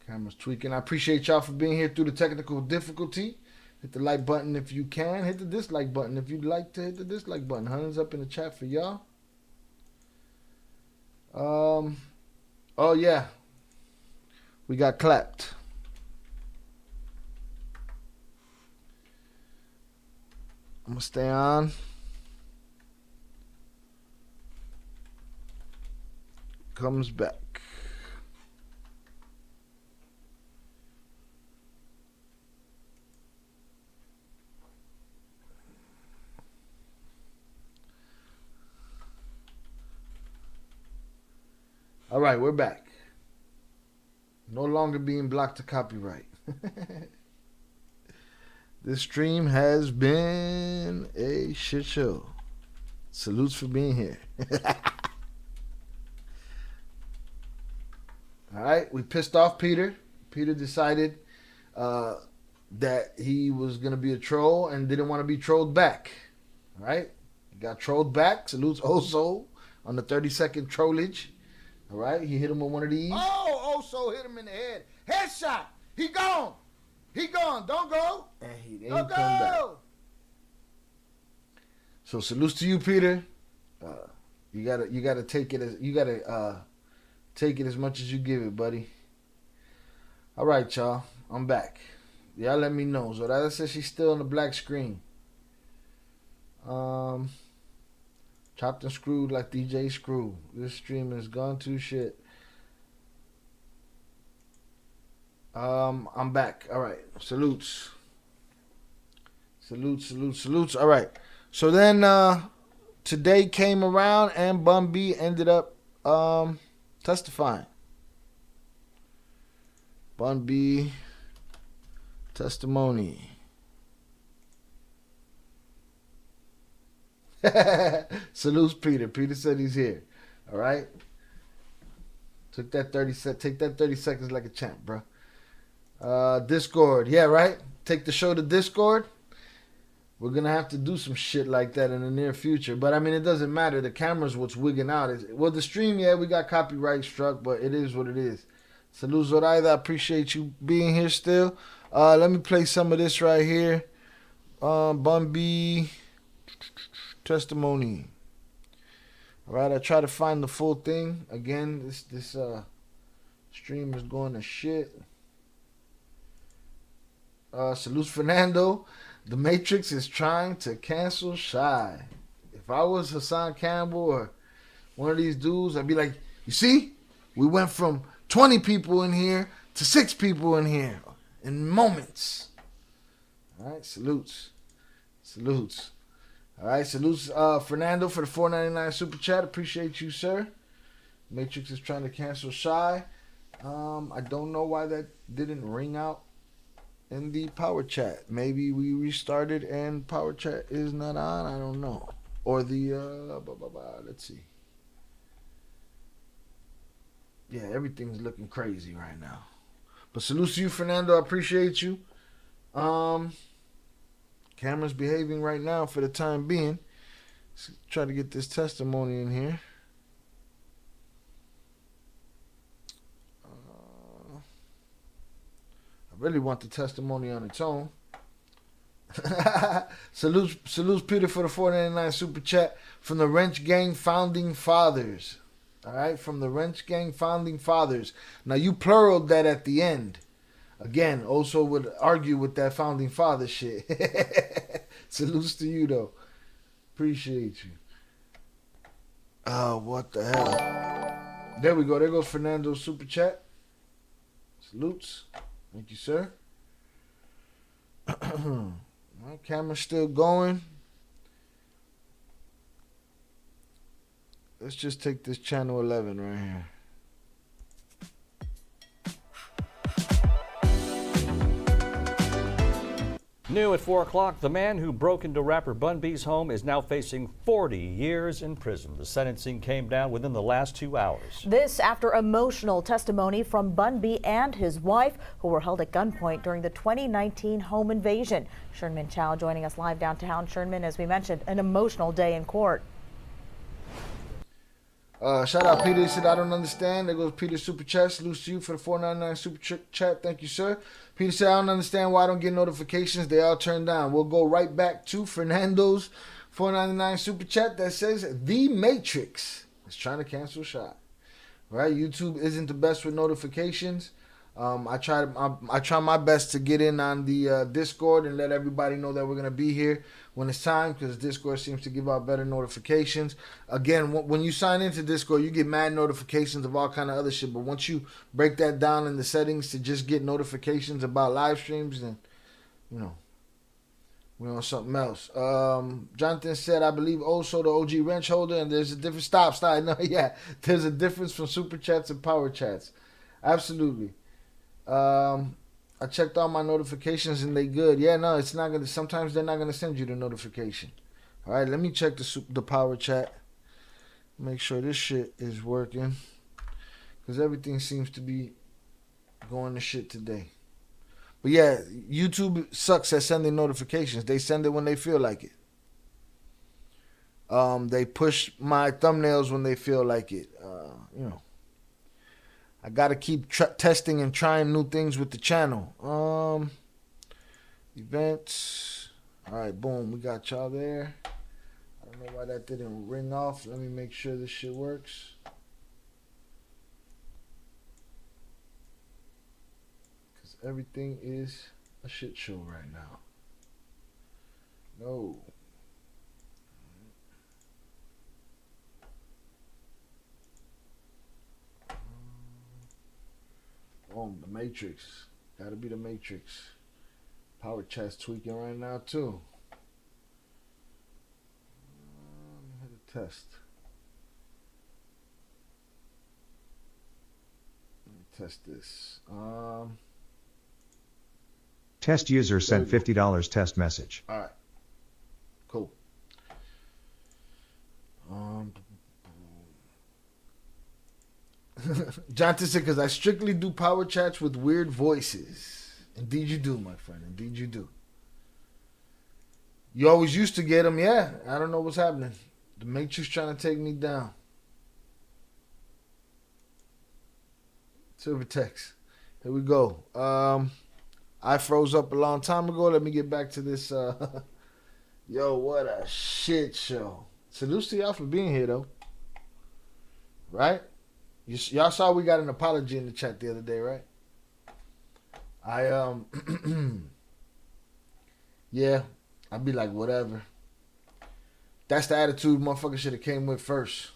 Camera's tweaking. I appreciate y'all for being here through the technical difficulty. Hit the like button if you can. Hit the dislike button if you'd like to hit the dislike button. Hands up in the chat for y'all. Oh yeah. We got clapped. I'm gonna stay on. Comes back. All right, we're back. No longer being blocked to copyright. This stream has been a shit show. Salutes for being here. All right, we pissed off Peter. Peter decided that he was going to be a troll and didn't want to be trolled back. All right, he got trolled back. Salutes Oso on the 30-second trollage. All right, he hit him with one of these. Oh, Oso hit him in the head. Headshot. He gone. He gone. Don't go. And he ain't come back. So salutes to you, Peter. You gotta take it as take it as much as you give it, buddy. All right, y'all. I'm back. Y'all let me know. So that says she's still on the black screen. Chopped and screwed like DJ Screw. This stream has gone to shit. I'm back. All right. Salutes. Salutes. All right. So then today came around and Bun B ended up testifying. Bun B testimony. Salutes Peter. Peter said he's here. All right. Take that 30 seconds like a champ, bro. Discord. Yeah, right? Take the show to Discord. We're going to have to do some shit like that in the near future. But, I mean, it doesn't matter. The camera's what's wigging out. Well, the stream, yeah, we got copyright struck, but it is what it is. Salute Zoraida. I appreciate you being here still. Let me play some of this right here. Bun B testimony. All right, I try to find the full thing. Again, this stream is going to shit. Salute Fernando. The Matrix is trying to cancel Shy. If I was Hassan Campbell or one of these dudes, I'd be like, you see? We went from 20 people in here to 6 people in here in moments. All right, salutes. All right, salutes Fernando for the $4.99 super chat. Appreciate you, sir. Matrix is trying to cancel Shy. I don't know why that didn't ring out in the power chat. Maybe we restarted and power chat is not on. I don't know. Or the let's see. Yeah, everything's looking crazy right now. But salute to you, Fernando. I appreciate you. Camera's behaving right now for the time being. Let's try to get this testimony in here. I really want the testimony on its own. Salutes Peter for the $4.99 super chat from the Wrench Gang founding fathers. All right, from the Wrench Gang founding fathers. Now you pluraled that at the end. Again, also would argue with that founding father shit. Salutes to you though. Appreciate you. Oh, what the hell? There we go. There goes Fernando's super chat. Salutes. Thank you, sir. My camera's still going. Let's just take this channel 11 right here. New at 4 o'clock, the man who broke into rapper Bun B's home is now facing 40 years in prison. The sentencing came down within the last 2 hours. This after emotional testimony from Bun B and his wife, who were held at gunpoint during the 2019 home invasion. Sherman Chow joining us live downtown. Sherman, as we mentioned, an emotional day in court. Shout out Peter. He said, I don't understand. There goes Peter super chat. Salute to you for the $4.99 super chat. Thank you, sir. Peter said, I don't understand why I don't get notifications. They all turned down. We'll go right back to Fernando's $4.99 super chat that says, The Matrix is trying to cancel shot. Right? YouTube isn't the best with notifications. I try my best to get in on the Discord and let everybody know that we're going to be here when it's time, because Discord seems to give out better notifications. Again, when you sign into Discord, you get mad notifications of all kind of other shit, but once you break that down in the settings to just get notifications about live streams, then, you know, we're on something else. Jonathan said, I believe also the OG wrench holder, and there's a difference. Stop. No, yeah, there's a difference from super chats and power chats. Absolutely. I checked all my notifications and they good. Yeah, no, it's not gonna. Sometimes they're not gonna send you the notification. All right, let me check the power chat. Make sure this shit is working, because everything seems to be going to shit today. But yeah, YouTube sucks at sending notifications. They send it when they feel like it. They push my thumbnails when they feel like it. You know. I gotta keep testing and trying new things with the channel. Events. All right, boom. We got y'all there. I don't know why that didn't ring off. Let me make sure this shit works. Because everything is a shit show right now. No. Oh, the Matrix. Gotta be the Matrix. Power chat's tweaking right now, too. Hit a test. Let me test this. Test user sent $50 test message. All right. Cool. Jonathan said, because I strictly do power chats with weird voices. Indeed you do, my friend. Indeed you do. You always used to get them, yeah. I don't know what's happening. The Matrix trying to take me down. Silver text. Here we go. I froze up a long time ago. Let me get back to this. Yo, what a shit show. Salute to y'all for being here, though. Right? Y'all saw we got an apology in the chat the other day, right? Yeah, I'd be like, whatever. That's the attitude motherfucker should have came with first.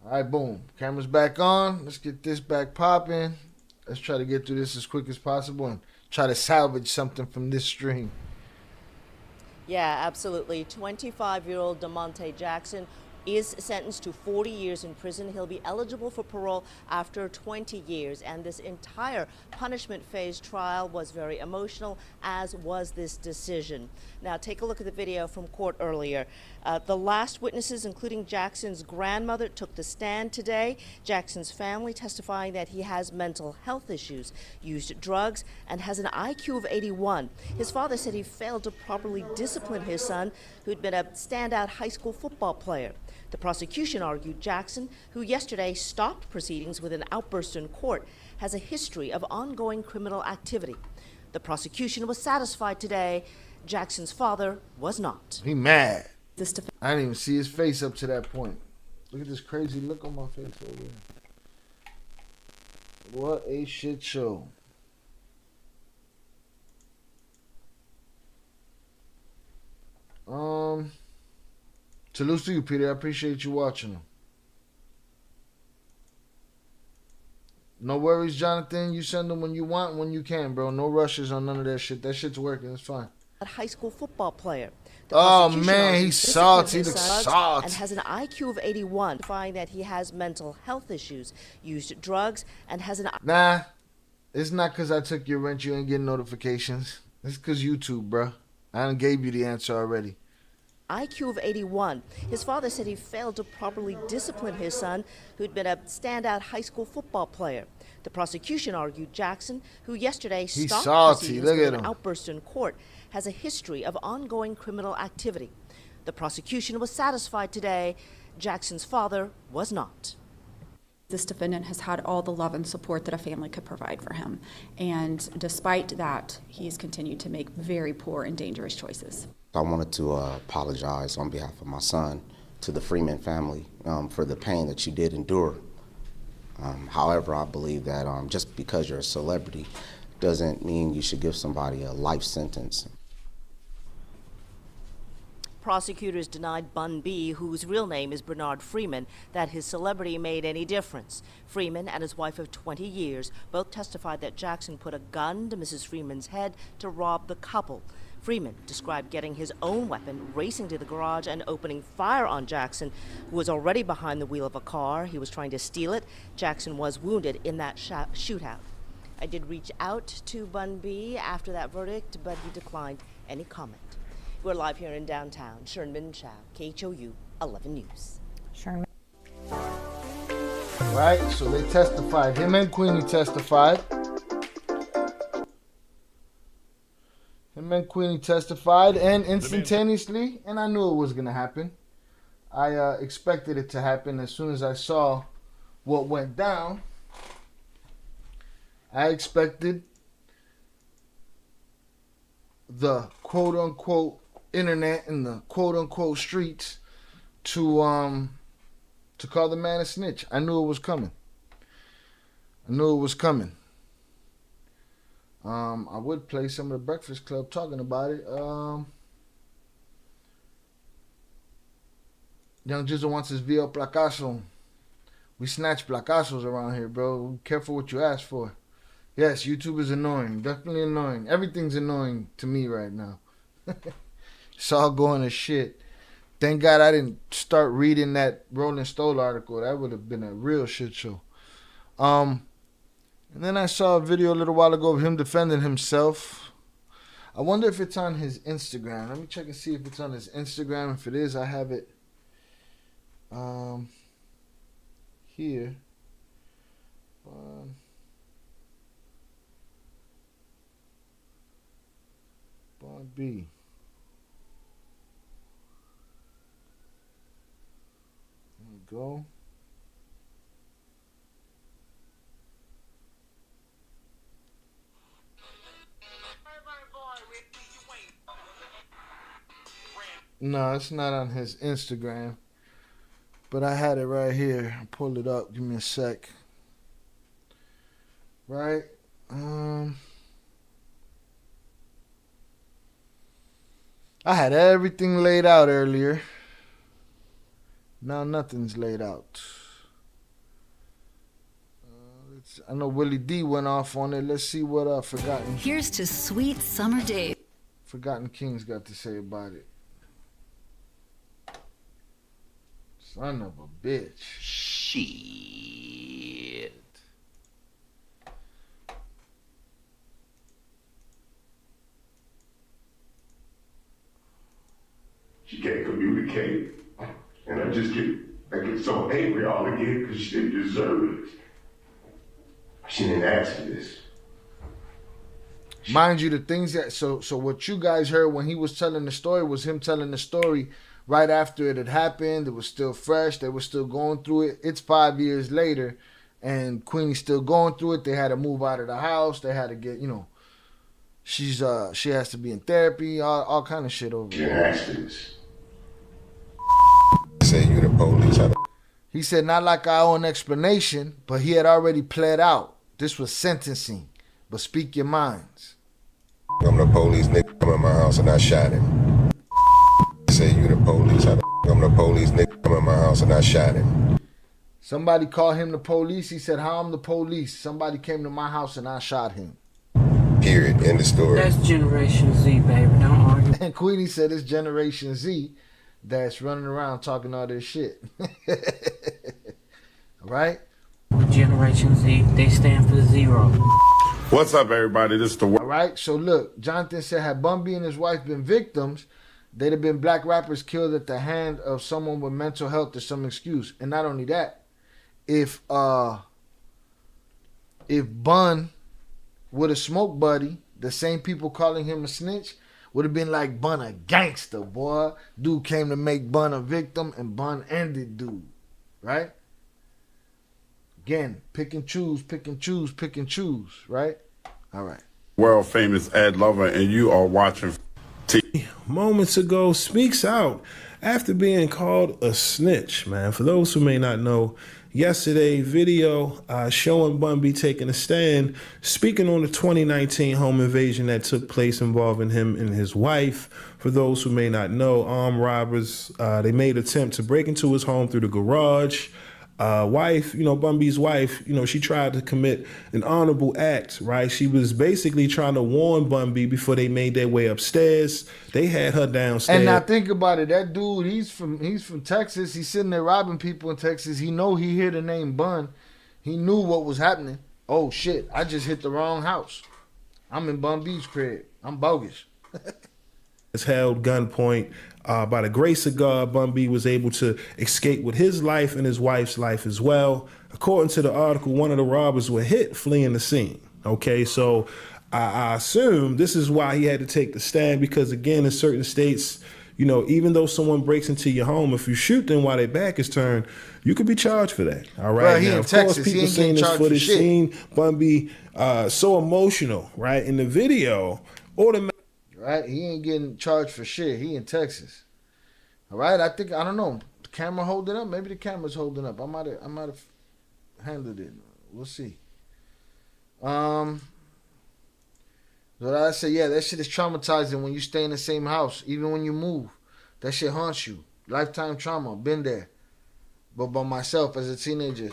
All right, boom. Camera's back on. Let's get this back popping. Let's try to get through this as quick as possible and try to salvage something from this stream. Yeah, absolutely. 25-year-old DeMonte Jackson is sentenced to 40 years in prison. He'll be eligible for parole after 20 years. And this entire punishment phase trial was very emotional, as was this decision. Now, take a look at the video from court earlier. The last witnesses, including Jackson's grandmother, took the stand today. Jackson's family testifying that he has mental health issues, used drugs, and has an IQ of 81. His father said he failed to properly discipline his son, who'd been a standout high school football player. The prosecution argued Jackson, who yesterday stopped proceedings with an outburst in court, has a history of ongoing criminal activity. The prosecution was satisfied today. Jackson's father was not. He mad. I didn't even see his face up to that point. Look at this crazy look on my face over there. What a shit show. Salute to you, Peter. I appreciate you watching them. No worries, Jonathan. You send them when you want, when you can, bro. No rushes on none of that shit. That shit's working. It's fine. A high school football player. Oh man, he's salty. He looks salty. And has an IQ of 81, defying that he has mental health issues, used drugs, and has an. Nah, it's not because I took your rent. You ain't getting notifications. It's because YouTube, bro. I done gave you the answer already. IQ of 81. His father said he failed to properly discipline his son, who'd been a standout high school football player. The prosecution argued Jackson, who yesterday stopped proceedings with an outburst in court, has a history of ongoing criminal activity. The prosecution was satisfied today. Jackson's father was not. This defendant has had all the love and support that a family could provide for him. And despite that, he's continued to make very poor and dangerous choices. I wanted to apologize on behalf of my son to the Freeman family for the pain that you did endure. However, I believe that just because you're a celebrity doesn't mean you should give somebody a life sentence. Prosecutors denied Bun B, whose real name is Bernard Freeman, that his celebrity made any difference. Freeman and his wife of 20 years both testified that Jackson put a gun to Mrs. Freeman's head to rob the couple. Freeman described getting his own weapon, racing to the garage and opening fire on Jackson, who was already behind the wheel of a car. He was trying to steal it. Jackson was wounded in that shootout. I did reach out to Bun B after that verdict, but he declined any comment. We're live here in downtown. Sherman Chow, KHOU 11 News. Sherman. Right, so they testified. Him and Queenie testified. And instantaneously, and I knew it was going to happen. I expected it to happen as soon as I saw what went down. I expected the quote-unquote internet and the quote-unquote streets to call the man a snitch. I knew it was coming. I would play some of the Breakfast Club talking about it. Young Jizzle wants his VL Placazo. We snatch Placazos around here, bro. Be careful what you ask for. Yes, YouTube is annoying. Definitely annoying. Everything's annoying to me right now. It's all going to shit. Thank God I didn't start reading that Rolling Stone article. That would have been a real shit show. And then I saw a video a little while ago of him defending himself. I wonder if it's on his Instagram. Let me check and see if it's on his Instagram. If it is, I have it here. Bond B. There we go. No, it's not on his Instagram. But I had it right here. I'll pull it up. Give me a sec. Right? I had everything laid out earlier. Now nothing's laid out. I know Willie D went off on it. Let's see what Forgotten. Here's to sweet summer days. Forgotten King's got to say about it. Son of a bitch. Shit. She can't communicate. And I get so angry all again because she didn't deserve it. She didn't ask for this. Mind you, the things that so what you guys heard when he was telling the story was him telling the story right after it had happened. It was still fresh. They were still going through it. It's 5 years later, and Queenie's still going through it. They had to move out of the house. They had to get, she has to be in therapy, all kind of shit over there. Say you the police. He said, not like I owe an explanation, but he had already pled out. This was sentencing, but speak your minds. I'm the police, nigga. Come in my house and I shot him. Say you the police. I'm the police, nigga. Come in my house and I shot him. Somebody called him the police. He said, how I'm the police? Somebody came to my house and I shot him. Period. End of story. That's Generation Z, baby. Don't argue. And Queenie said it's Generation Z that's running around talking all this shit. All right? Generation Z, they stand for zero. What's up, everybody? This is the... All right, so look, Jonathan said, had Bun B and his wife been victims, they'd have been black rappers killed at the hand of someone with mental health or some excuse. And not only that, if Bun would have smoked Buddy, the same people calling him a snitch would have been like, Bun a gangster, boy. Dude came to make Bun a victim, and Bun ended dude, right? Again, pick and choose, pick and choose, pick and choose, right? All right. World famous Ed Lover, and you are watching moments ago speaks out after being called a snitch, man. For those who may not know, yesterday video showing Bun B taking a stand, speaking on the 2019 home invasion that took place involving him and his wife. For those who may not know, armed robbers, they made an attempt to break into his home through the garage. Wife, Bun B's wife, she tried to commit an honorable act, right? She was basically trying to warn Bun B before they made their way upstairs. They had her downstairs. And now think about it. That dude, he's from Texas. He's sitting there robbing people in Texas. He hear the name Bun. He knew what was happening. Oh shit, I just hit the wrong house. I'm in Bun B's crib. I'm bogus. Is held gunpoint. By the grace of God, Bun B was able to escape with his life and his wife's life as well. According to the article, one of the robbers were hit fleeing the scene. Okay, so I assume this is why he had to take the stand, because again, in certain states, even though someone breaks into your home, if you shoot them while their back is turned, you could be charged for that. All right. He now, in of Texas. course, people He ain't seeing getting this charged for footage, shit. seeing Bun B so emotional, right, in the video, automatically. Right? He ain't getting charged for shit. He in Texas. All right? I don't know. The camera holding up? Maybe the camera's holding up. I might have handled it. We'll see. But I say, yeah, that shit is traumatizing when you stay in the same house. Even when you move. That shit haunts you. Lifetime trauma. Been there. But by myself as a teenager,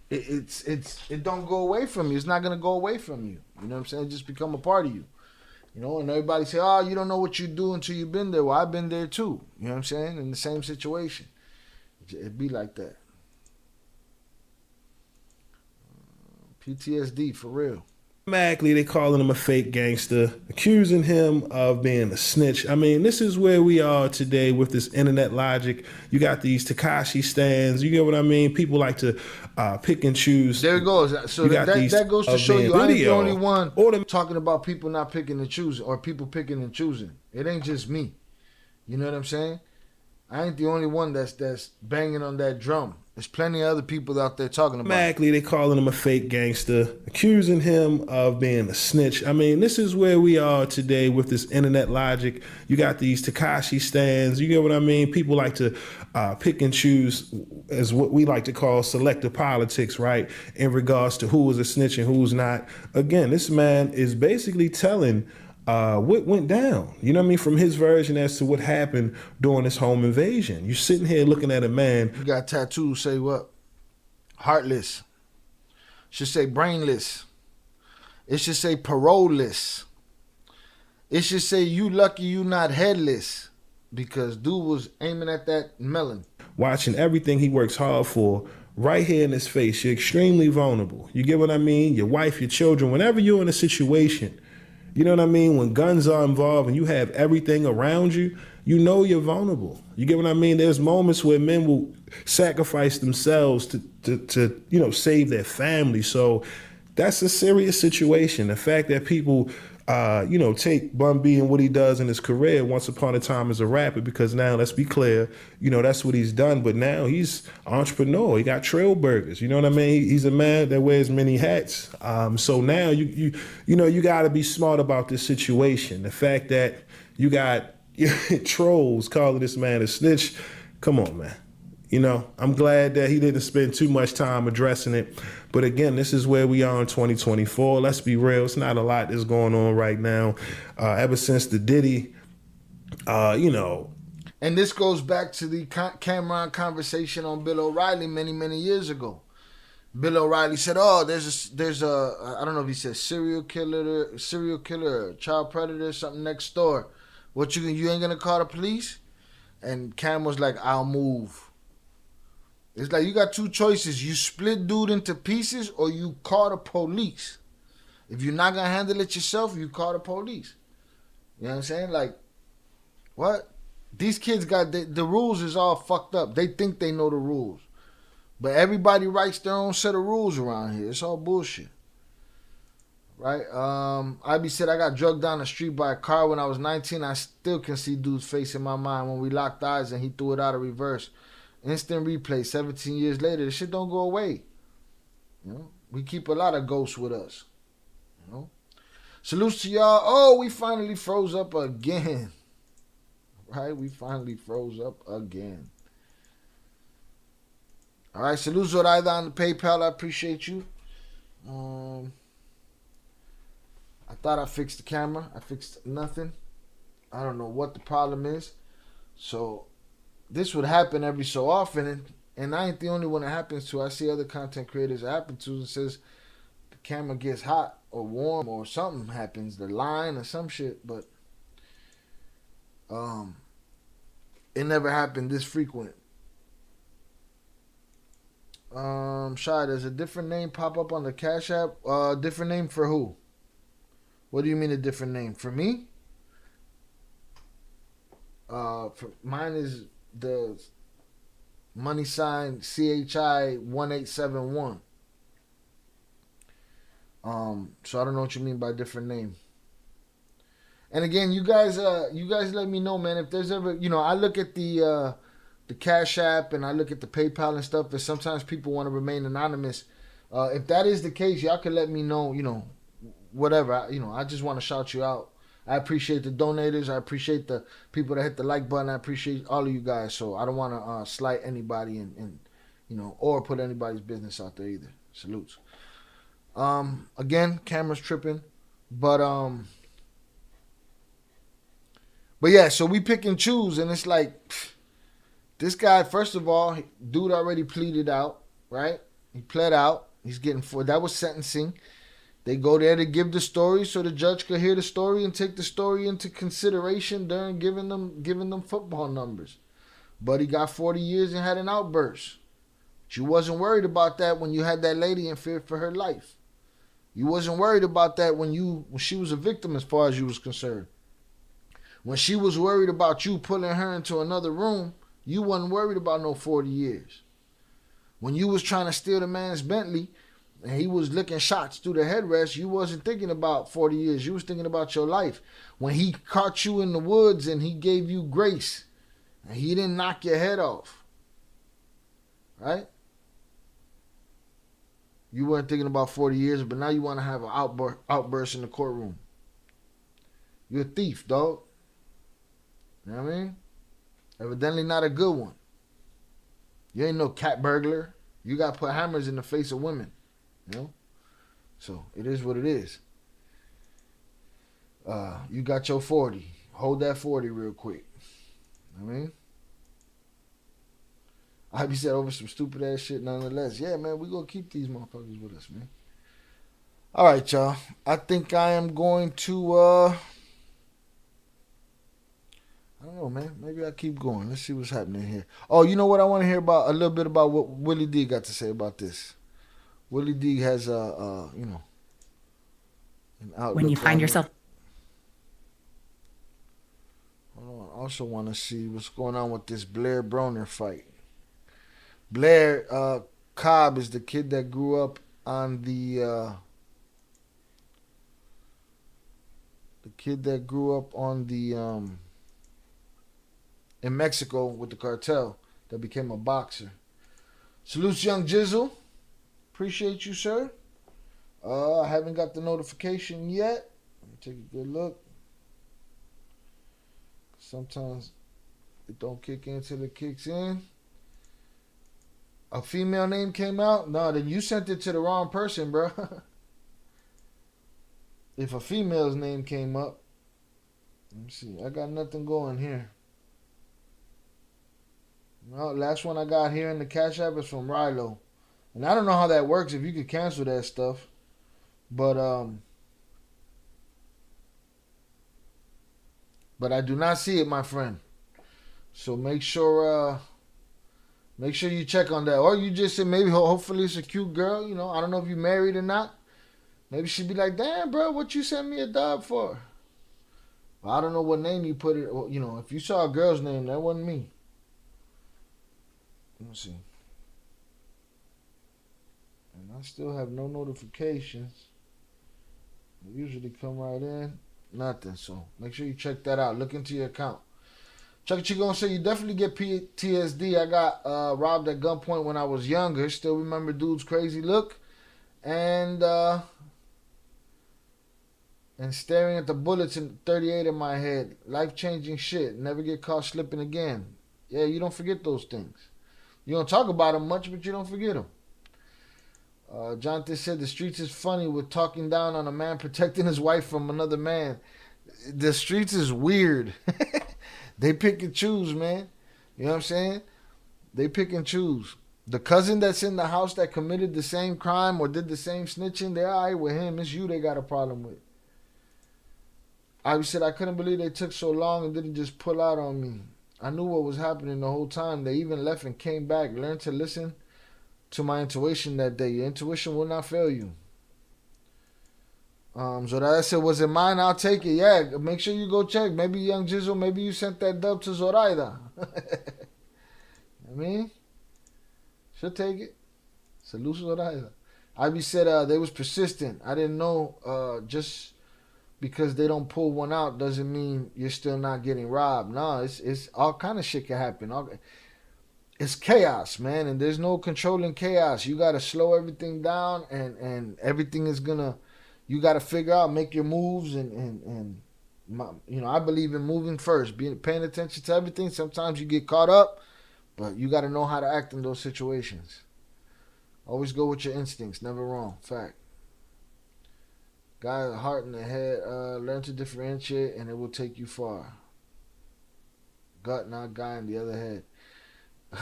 it don't go away from you. It's not gonna go away from you. You know what I'm saying? It just become a part of you. And everybody say, oh, you don't know what you do until you've been there. Well, I've been there too. You know what I'm saying? In the same situation. It'd be like that. PTSD for real. Automatically, they calling him a fake gangster, accusing him of being a snitch. I mean, this is where we are today with this internet logic. You got these Tekashi stands. You get what I mean? People like to pick and choose. There it goes. So that goes to show you I ain't the only one talking about people not picking and choosing, or people picking and choosing. It ain't just me. You know what I'm saying? I ain't the only one that's banging on that drum. There's plenty of other people out there talking about it. Automatically, they calling him a fake gangster, accusing him of being a snitch. I mean, this is where we are today with this internet logic. You got these Tekashi stands. You get what I mean? People like to pick and choose, as what we like to call selective politics, right? In regards to who is a snitch and who's not. Again, this man is basically telling what went down, you know what I mean, from his version as to what happened during this home invasion. You sitting here looking at a man. You got tattoos say what? Heartless. Should say brainless. It should say paroleless. It should say you lucky you not headless. because dude was aiming at that melon. Watching everything he works hard for right here in his face. You're extremely vulnerable. You get what I mean? Your wife, your children, whenever you're in a situation, you know what I mean? When guns are involved and you have everything around you, you know you're vulnerable. You get what I mean? There's moments where men will sacrifice themselves to save their family. So that's a serious situation. The fact that people take Bun B and what he does in his career once upon a time as a rapper, because now, let's be clear, that's what he's done. But now he's entrepreneur. He got trail burgers. You know what I mean? He's a man that wears many hats. So now you got to be smart about this situation. The fact that you got trolls calling this man a snitch, come on, man. I'm glad that he didn't spend too much time addressing it. But again, this is where we are in 2024. Let's be real. It's not a lot that's going on right now. Ever since the Diddy, And this goes back to the Cameron conversation on Bill O'Reilly many, many years ago. Bill O'Reilly said, there's a I don't know if he said serial killer, or child predator, something next door. What you ain't gonna call the police? And Cam was like, I'll move. It's like you got two choices. You split dude into pieces or you call the police. If you're not going to handle it yourself, you call the police. You know what I'm saying? Like, what? These kids got, the rules is all fucked up. They think they know the rules. But everybody writes their own set of rules around here. It's all bullshit. Right? Ivy said, I got drugged down the street by a car when I was 19. I still can see dude's face in my mind when we locked eyes and he threw it out of reverse. Instant replay, 17 years later, this shit don't go away. We keep a lot of ghosts with us. Salutes to y'all. Oh, we finally froze up again. Right? We finally froze up again. All right, salutes Zoraida on the PayPal. I appreciate you. I thought I fixed the camera. I fixed nothing. I don't know what the problem is. So this would happen every so often, and I ain't the only one it happens to. I see other content creators it happen to, and says the camera gets hot or warm or something happens, the line or some shit, but it never happened this frequent. Shy, there's a different name pop up on the Cash App. Different name for who? What do you mean a different name? For me? Mine is the money sign CHI 1871. So I don't know what you mean by different name. And again, you guys let me know, man, if there's ever, I look at the Cash App and I look at the PayPal and stuff, and sometimes people want to remain anonymous. If that is the case, y'all can let me know, whatever. I just want to shout you out. I appreciate the donators. I appreciate the people that hit the like button. I appreciate all of you guys. So I don't want to slight anybody and or put anybody's business out there either. Salutes. Again, camera's tripping, but yeah. So we pick and choose, and it's like this guy. First of all, dude already pleaded out, right? He pled out. He's getting that was sentencing. They go there to give the story so the judge could hear the story and take the story into consideration during giving them football numbers. But he got 40 years and had an outburst. But you wasn't worried about that when you had that lady in fear for her life. You wasn't worried about that when she was a victim as far as you was concerned. When she was worried about you pulling her into another room, you wasn't worried about no 40 years. When you was trying to steal the man's Bentley, and he was licking shots through the headrest, you wasn't thinking about 40 years. You was thinking about your life. When he caught you in the woods and he gave you grace, and he didn't knock your head off, right? You weren't thinking about 40 years, but now you want to have an outburst in the courtroom. You're a thief, dog. You know what I mean? Evidently not a good one. You ain't no cat burglar. You got to put hammers in the face of women. So it is what it is. You got your 40. Hold that 40 real quick. I mean, I be said over some stupid ass shit nonetheless. Yeah, man, we gonna keep these motherfuckers with us, man. All right, y'all. I think I am going to I don't know, man. Maybe I keep going. Let's see what's happening here. Oh, you know what? I want to hear about a little bit about what Willie D got to say about this. Willie D has an outlook. When you find yourself. I also want to see what's going on with this Blair Broner fight. Blair Cobb is the kid that grew up on the in Mexico with the cartel that became a boxer. Salute Young Jizzle. Appreciate you, sir. I haven't got the notification yet. Let me take a good look. Sometimes it don't kick in till it kicks in. A female name came out? No, then you sent it to the wrong person, bro. If a female's name came up, let me see. I got nothing going here. No, last one I got here in the Cash App is from Rilo. And I don't know how that works, if you could cancel that stuff. But I do not see it, my friend. So make sure you check on that. Or you just say maybe hopefully it's a cute girl, you know. I don't know if you married or not. Maybe she'd be like, damn, bro, what you sent me a dog for? Well, I don't know what name you put it. You know, if you saw a girl's name, that wasn't me. Let me see. And I still have no notifications. They usually come right in. Nothing. So make sure you check that out. Look into your account. Chuck you gonna say you definitely get PTSD. I got robbed at gunpoint when I was younger. Still remember dude's crazy look. And staring at the bullets in 38 in my head. Life-changing shit. Never get caught slipping again. Yeah, you don't forget those things. You don't talk about them much, but you don't forget them. Jonathan said the streets is funny with talking down on a man protecting his wife from another man. The streets is weird. They pick and choose, man. You know what I'm saying? They pick and choose. The cousin that's in the house that committed the same crime or did the same snitching, they're all right with him. It's you they got a problem with. I said I couldn't believe they took so long and didn't just pull out on me. I knew what was happening the whole time. They even left and came back. Learn to listen to my intuition that day. Your intuition will not fail you. So that I said, was it mine? I'll take it. Yeah, make sure you go check. Maybe Young Jizzle, maybe you sent that dub to Zoraida. I mean, she'll take it. Salute Zoraida. Ivy said they was persistent. I didn't know just because they don't pull one out doesn't mean you're still not getting robbed. No, it's all kind of shit can happen. It's chaos, man, and there's no controlling chaos. You got to slow everything down, and everything is gonna. You got to figure out, make your moves, and I believe in moving first, paying attention to everything. Sometimes you get caught up, but you got to know how to act in those situations. Always go with your instincts, never wrong. Fact. Guy, the heart and the head, learn to differentiate, and it will take you far. Gut, not guy, in the other head.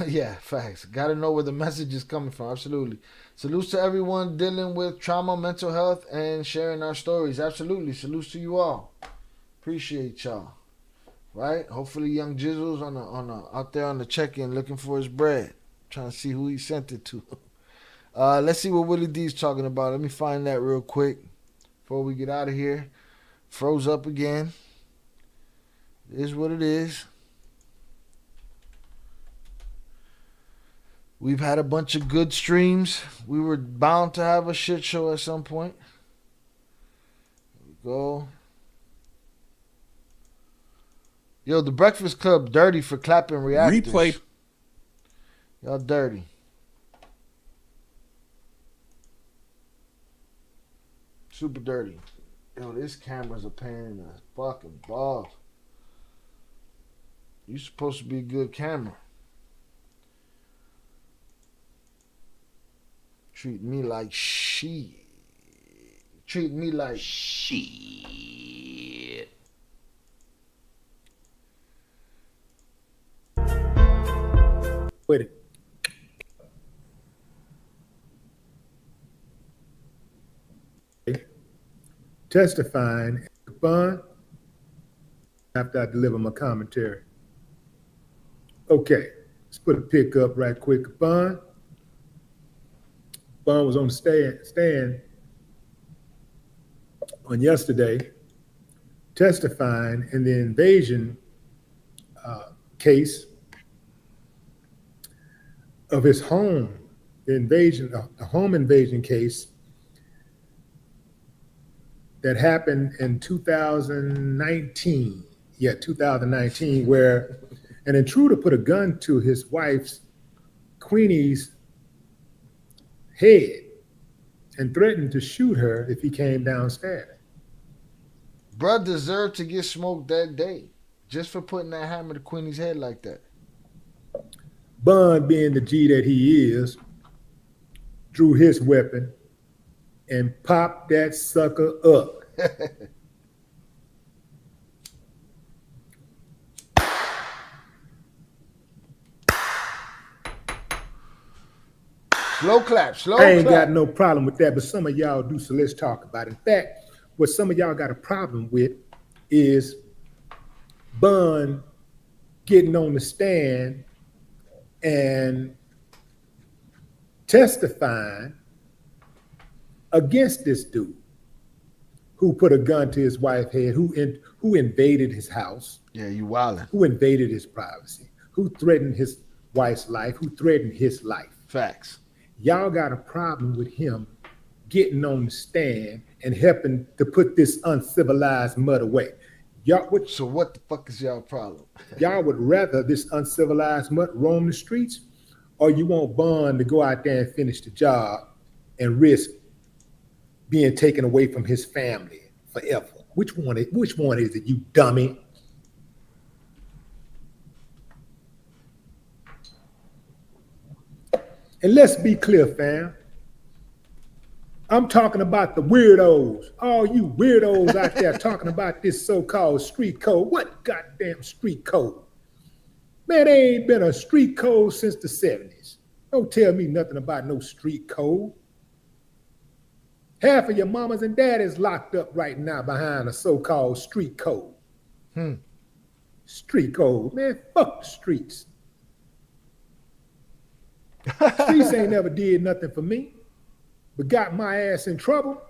Yeah, facts. Got to know where the message is coming from. Absolutely. Salutes to everyone dealing with trauma, mental health, and sharing our stories. Absolutely. Salutes to you all. Appreciate y'all. Right? Hopefully, Young Jizzle's out there on the check-in looking for his bread. Trying to see who he sent it to. Let's see what Willie D's talking about. Let me find that real quick before we get out of here. Froze up again. It is what it is. We've had a bunch of good streams. We were bound to have a shit show at some point. Here we go. Yo, the Breakfast Club dirty for clapping reactors. Replay. Y'all dirty. Super dirty. Yo, this camera's a pain in the fucking balls. You supposed to be a good camera. Treat me like shit. Treat me like shit. With it. Testifying at the fund after I deliver my commentary. Okay, let's put a pick up right quick. Bun was on the stand on yesterday testifying in the invasion case of his home, the home invasion case that happened in 2019. Yeah, 2019, where an intruder put a gun to his wife's, Queenie's, head and threatened to shoot her if he came downstairs. Bruh deserved to get smoked that day just for putting that hammer to Queenie's head like that. Bun, being the G that he is, drew his weapon and popped that sucker up. Slow clap, slow I ain't clap. got no problem with that, but some of y'all do, so let's talk about it. In fact, what some of y'all got a problem with is Bun getting on the stand and testifying against this dude who put a gun to his wife's head, who invaded his house. Yeah, you wildin'. Who invaded his privacy, who threatened his wife's life, who threatened his life. Facts. Y'all got a problem with him getting on the stand and helping to put this uncivilized mud away. So what the fuck is y'all problem? Y'all would rather this uncivilized mud roam the streets, or you want Bun to go out there and finish the job and risk being taken away from his family forever? Which one is it, you dummy? And let's be clear, fam. I'm talking about the weirdos. All you weirdos out there talking about this so-called street code. What goddamn street code? Man, there ain't been a street code since the 70s. Don't tell me nothing about no street code. Half of your mamas and daddies locked up right now behind a so-called street code. Street code, man, fuck the streets. Streets ain't never did nothing for me, but got my ass in trouble.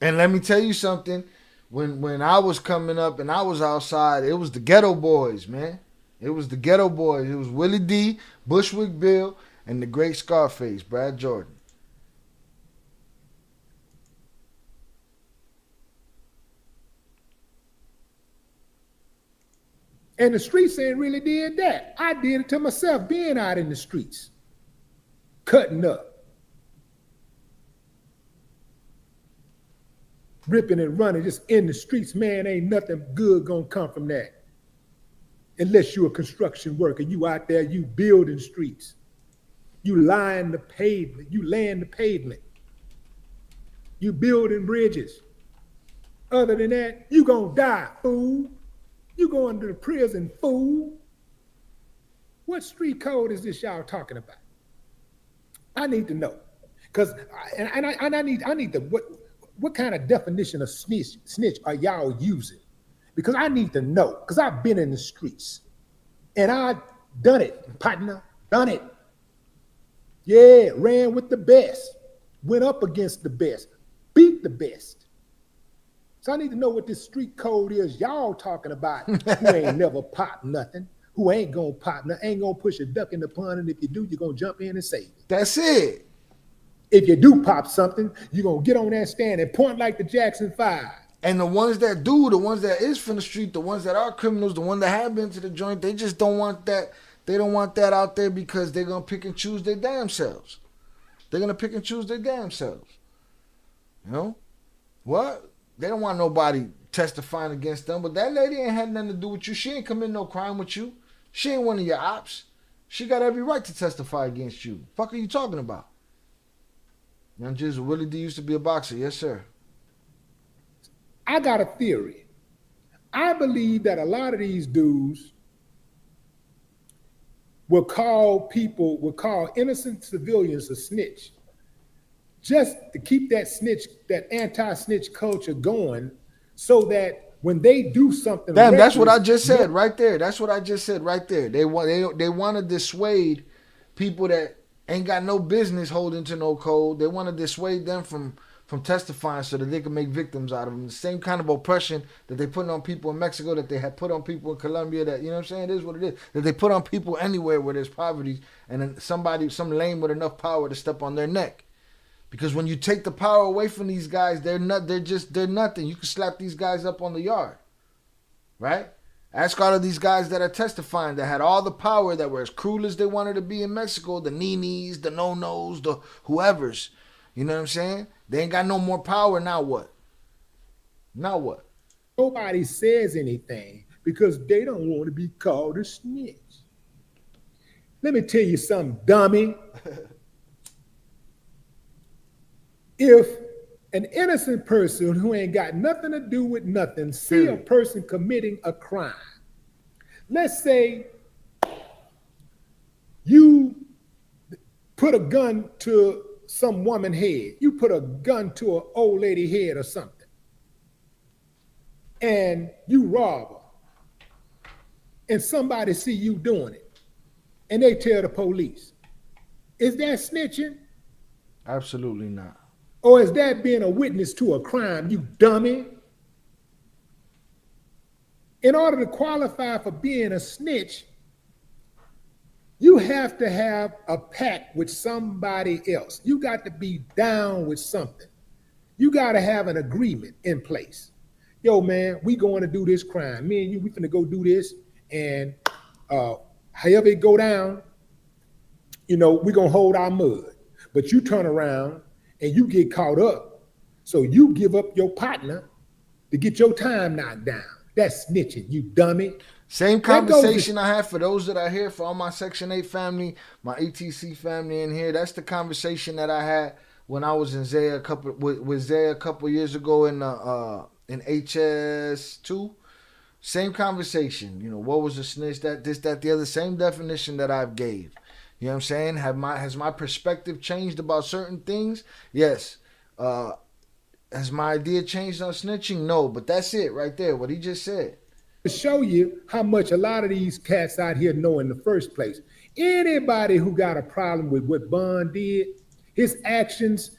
And let me tell you something. When I was coming up and I was outside, it was the ghetto boys, man. It was the ghetto boys. It was Willie D, Bushwick Bill, and the great Scarface, Brad Jordan. And the streets ain't really did that. I did it to myself, being out in the streets, cutting up, ripping and running, just in the streets. Man, ain't nothing good gonna come from that. Unless you're a construction worker, you out there, you building streets. You laying the pavement, you building bridges. Other than that, you gonna die, fool. You going to the prison, fool. What street code is this y'all talking about? I need to know. Cause I need to what kind of definition of snitch are y'all using? Because I need to know, because I've been in the streets and I done it, partner, done it. Yeah, ran with the best, went up against the best, beat the best. So I need to know what this street code is y'all talking about, who ain't never popped nothing, who ain't gonna pop nothing, ain't gonna push a duck in the pond, and if you do, you're gonna jump in and save it. That's it. If you do pop something, you're gonna get on that stand and point like the Jackson 5. And the ones that do, the ones that is from the street, the ones that are criminals, the ones that have been to the joint, they just don't want that. They don't want that out there because they're gonna pick and choose their damn selves. They're gonna pick and choose their damn selves. You know? What? They don't want nobody testifying against them, but that lady ain't had nothing to do with you. She ain't commit no crime with you. She ain't one of your ops. She got every right to testify against you. Fuck are you talking about? Young Jizzle, Willie D used to be a boxer. Yes, sir. I got a theory. I believe that a lot of these dudes will call innocent civilians a snitch, just to keep that snitch, that anti-snitch culture going, so that when they do something. Damn, that's what I reckless, just said right there. That's what I just said right there. They want to dissuade people that ain't got no business holding to no code. They want to dissuade them from testifying so that they can make victims out of them. The same kind of oppression that they put on people in Mexico, that they had put on people in Colombia, that, you know what I'm saying, it is what it is. That they put on people anywhere where there's poverty, and then some lame with enough power to step on their neck. Because when you take the power away from these guys, they're nothing. You can slap these guys up on the yard. Right? Ask all of these guys that are testifying that had all the power, that were as cruel as they wanted to be in Mexico, the Ninis, the no-nos, the whoever's. You know what I'm saying? They ain't got no more power. Now what? Now what? Nobody says anything because they don't want to be called a snitch. Let me tell you something, dummy. If an innocent person who ain't got nothing to do with nothing see a person committing a crime, let's say you put a gun to some woman's head, you put a gun to an old lady head or something, and you rob her, and somebody see you doing it, and they tell the police. Is that snitching? Absolutely not. Or is that being a witness to a crime, you dummy? In order to qualify for being a snitch, you have to have a pact with somebody else. You got to be down with something. You got to have an agreement in place. Yo, man, we going to do this crime. Me and you, we finna go do this. And however it go down, you know, we going to hold our mud. But you turn around and you get caught up. So you give up your partner to get your time knocked down. That's snitching, you dummy. Same conversation I had for those that are here, for all my Section 8 family, my ETC family in here. That's the conversation that I had when I was in Zaya with Zaya a couple years ago in HS2. Same conversation. You know, what was a snitch, that, this, that, the other. Same definition that I've gave. You know what I'm saying? Has my perspective changed about certain things? Yes. Has my idea changed on snitching? No, but that's it right there, what he just said. To show you how much a lot of these cats out here know in the first place. Anybody who got a problem with what Bond did, his actions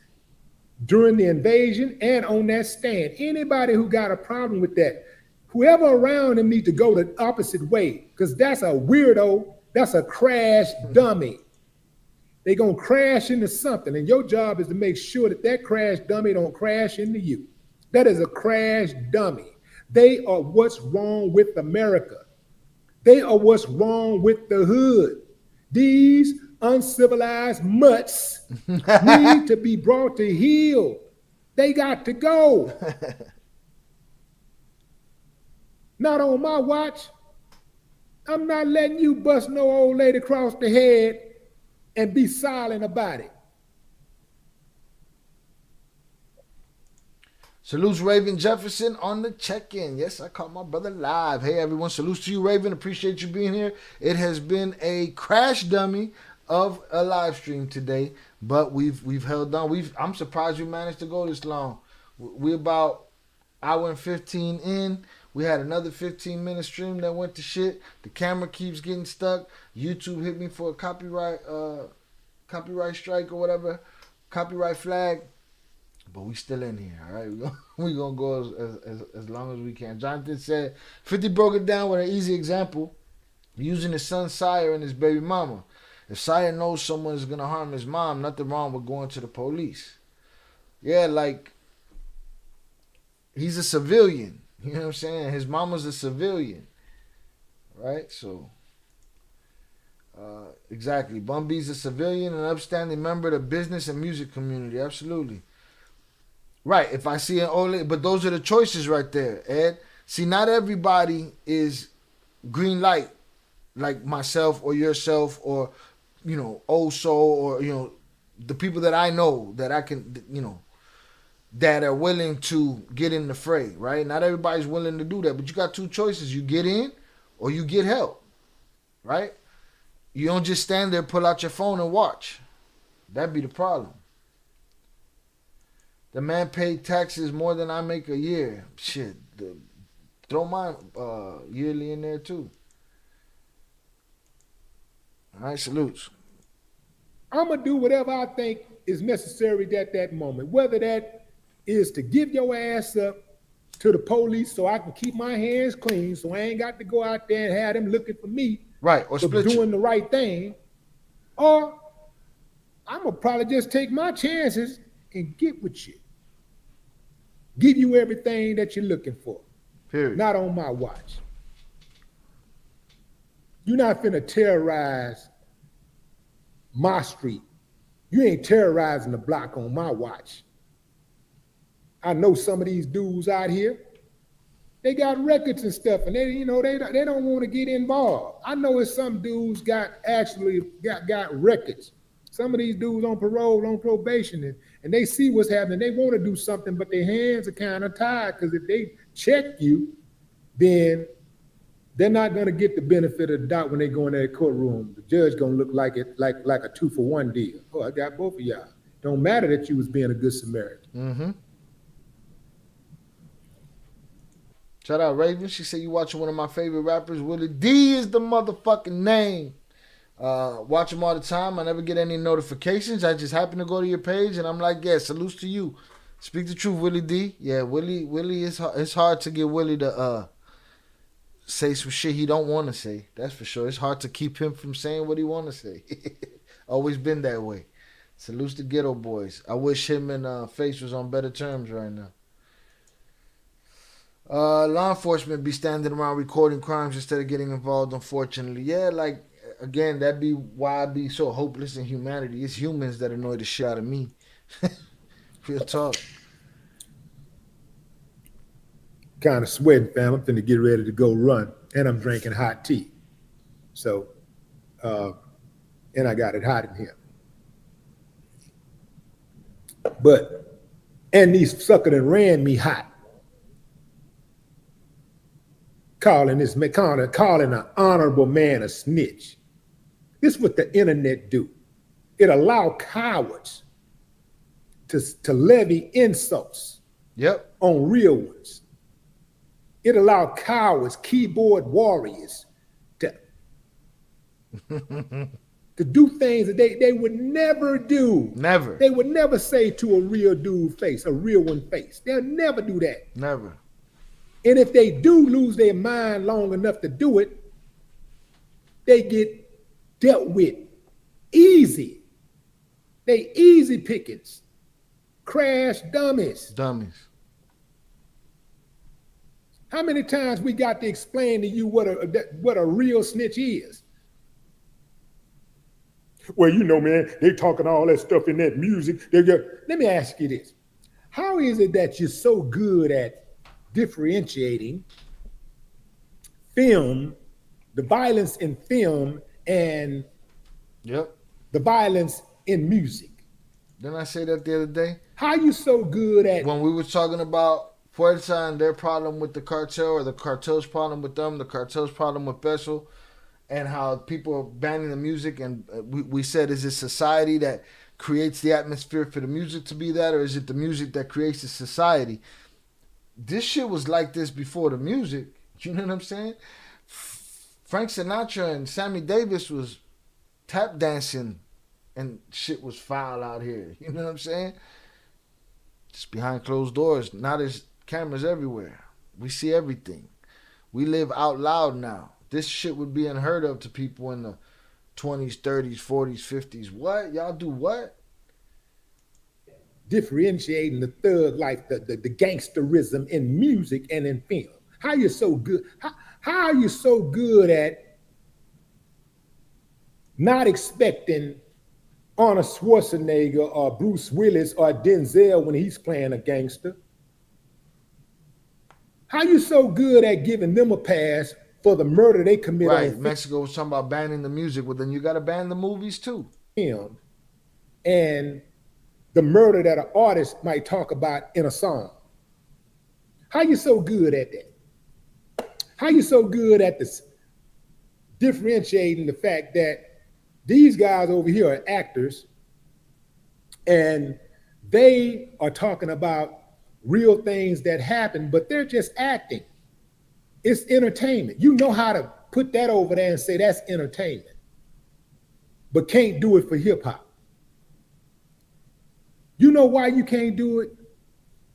during the invasion and on that stand, anybody who got a problem with that, whoever around him needs to go the opposite way, because that's a weirdo, that's a crash dummy. They're going to crash into something, and your job is to make sure that that crash dummy don't crash into you. That is a crash dummy. They are what's wrong with America. They are what's wrong with the hood. These uncivilized mutts need to be brought to heel. They got to go. Not on my watch. I'm not letting you bust no old lady across the head and be silent about it. Salutes Raven Jefferson on the check-in. Yes, I caught my brother live. Hey, everyone. Salutes to you, Raven. Appreciate you being here. It has been a crash dummy of a live stream today, but we've held on. I'm surprised we managed to go this long. We're about hour and 15 in. We had another 15-minute stream that went to shit. The camera keeps getting stuck. YouTube hit me for a copyright strike or whatever, copyright flag. But we still in here, all right? We're going to go as long as we can. Jonathan said, 50 broke it down with an easy example, using his son Sire and his baby mama. If Sire knows someone is going to harm his mom, nothing wrong with going to the police. Yeah, like, he's a civilian. You know what I'm saying? His mama's a civilian, right? So, exactly. Bun B's a civilian, an upstanding member of the business and music community. Absolutely. Right. If I see an old lady, but those are the choices right there, Ed. See, not everybody is green light, like myself or yourself or, you know, Old Soul or, you know, the people that I know that I can, you know, that are willing to get in the fray, right? Not everybody's willing to do that, but you got two choices. You get in or you get help, right? You don't just stand there, pull out your phone and watch. That'd be the problem. The man paid taxes more than I make a year. Shit, throw mine yearly in there too. All right, salutes. I'm going to do whatever I think is necessary at that moment, whether that is to give your ass up to the police so I can keep my hands clean, so I ain't got to go out there and have them looking for me, right, or for doing the right thing, or I'm going to probably just take my chances and get with you. Give you everything that you're looking for. Period. Not on my watch. You're not finna terrorize my street. You ain't terrorizing the block on my watch. I know some of these dudes out here, they got records and stuff, and they don't want to get involved. I know it's some dudes got records. Some of these dudes on parole, on probation, and they see what's happening. They want to do something, but their hands are kind of tied, because if they check you, then they're not going to get the benefit of the doubt when they go in that courtroom. The judge going to look like a 2-for-1 deal. Oh, I got both of y'all. Don't matter that you was being a good Samaritan. Mm-hmm. Shout out Raven. She said you watching one of my favorite rappers. Willie D is the motherfucking name. Watch him all the time. I never get any notifications. I just happen to go to your page and I'm like, yeah, salutes to you. Speak the truth, Willie D. Yeah, Willie is. It's hard to get Willie to say some shit he don't want to say. That's for sure. It's hard to keep him from saying what he want to say. Always been that way. Salutes to Ghetto Boys. I wish him and Face was on better terms right now. Law enforcement be standing around recording crimes instead of getting involved, unfortunately. Yeah, like, again, that'd be why I be so hopeless in humanity. It's humans that annoy the shit out of me. Real talk. Kind of sweating, fam. I'm finna get ready to go run, and I'm drinking hot tea. So, and I got it hot in here. And these sucker that ran me hot. Calling an honorable man a snitch. This is what the internet do. It allow cowards to levy insults on real ones. It allowed cowards, keyboard warriors, to do things that they would never do. Never. They would never say to a real dude face, a real one face. They'll never do that. Never. And if they do lose their mind long enough to do it, they get dealt with easy. They easy pickings. Crash dummies. Dummies. How many times we got to explain to you what a real snitch is? Well, you know, man, they talking all that stuff in that music. Let me ask you this. How is it that you're so good at differentiating film, the violence in film, and the violence in music? Didn't I say that the other day? How you so good at... When we were talking about Fuerza and their problem with the cartel, or the cartel's problem with them, the cartel's problem with Bessel, and how people are banning the music, and we said, is it society that creates the atmosphere for the music to be that, or is it the music that creates the society? This shit was like this before the music. You know what I'm saying? Frank Sinatra and Sammy Davis was tap dancing and shit was foul out here. You know what I'm saying? Just behind closed doors. Now there's cameras everywhere. We see everything. We live out loud now. This shit would be unheard of to people in the 20s, 30s, 40s, 50s. What? Y'all do what? Differentiating the thug life, the gangsterism in music and in film. How you so good? How are you so good at not expecting Arnold Schwarzenegger or Bruce Willis or Denzel when he's playing a gangster? How you so good at giving them a pass for the murder they commit? Right, Mexico was talking about banning the music. Well, then you got to ban the movies too. And the murder that an artist might talk about in a song. How you so good at that? How you so good at this differentiating the fact that these guys over here are actors and they are talking about real things that happen, but they're just acting. It's entertainment. You know how to put that over there and say that's entertainment, but can't do it for hip hop. You know why you can't do it?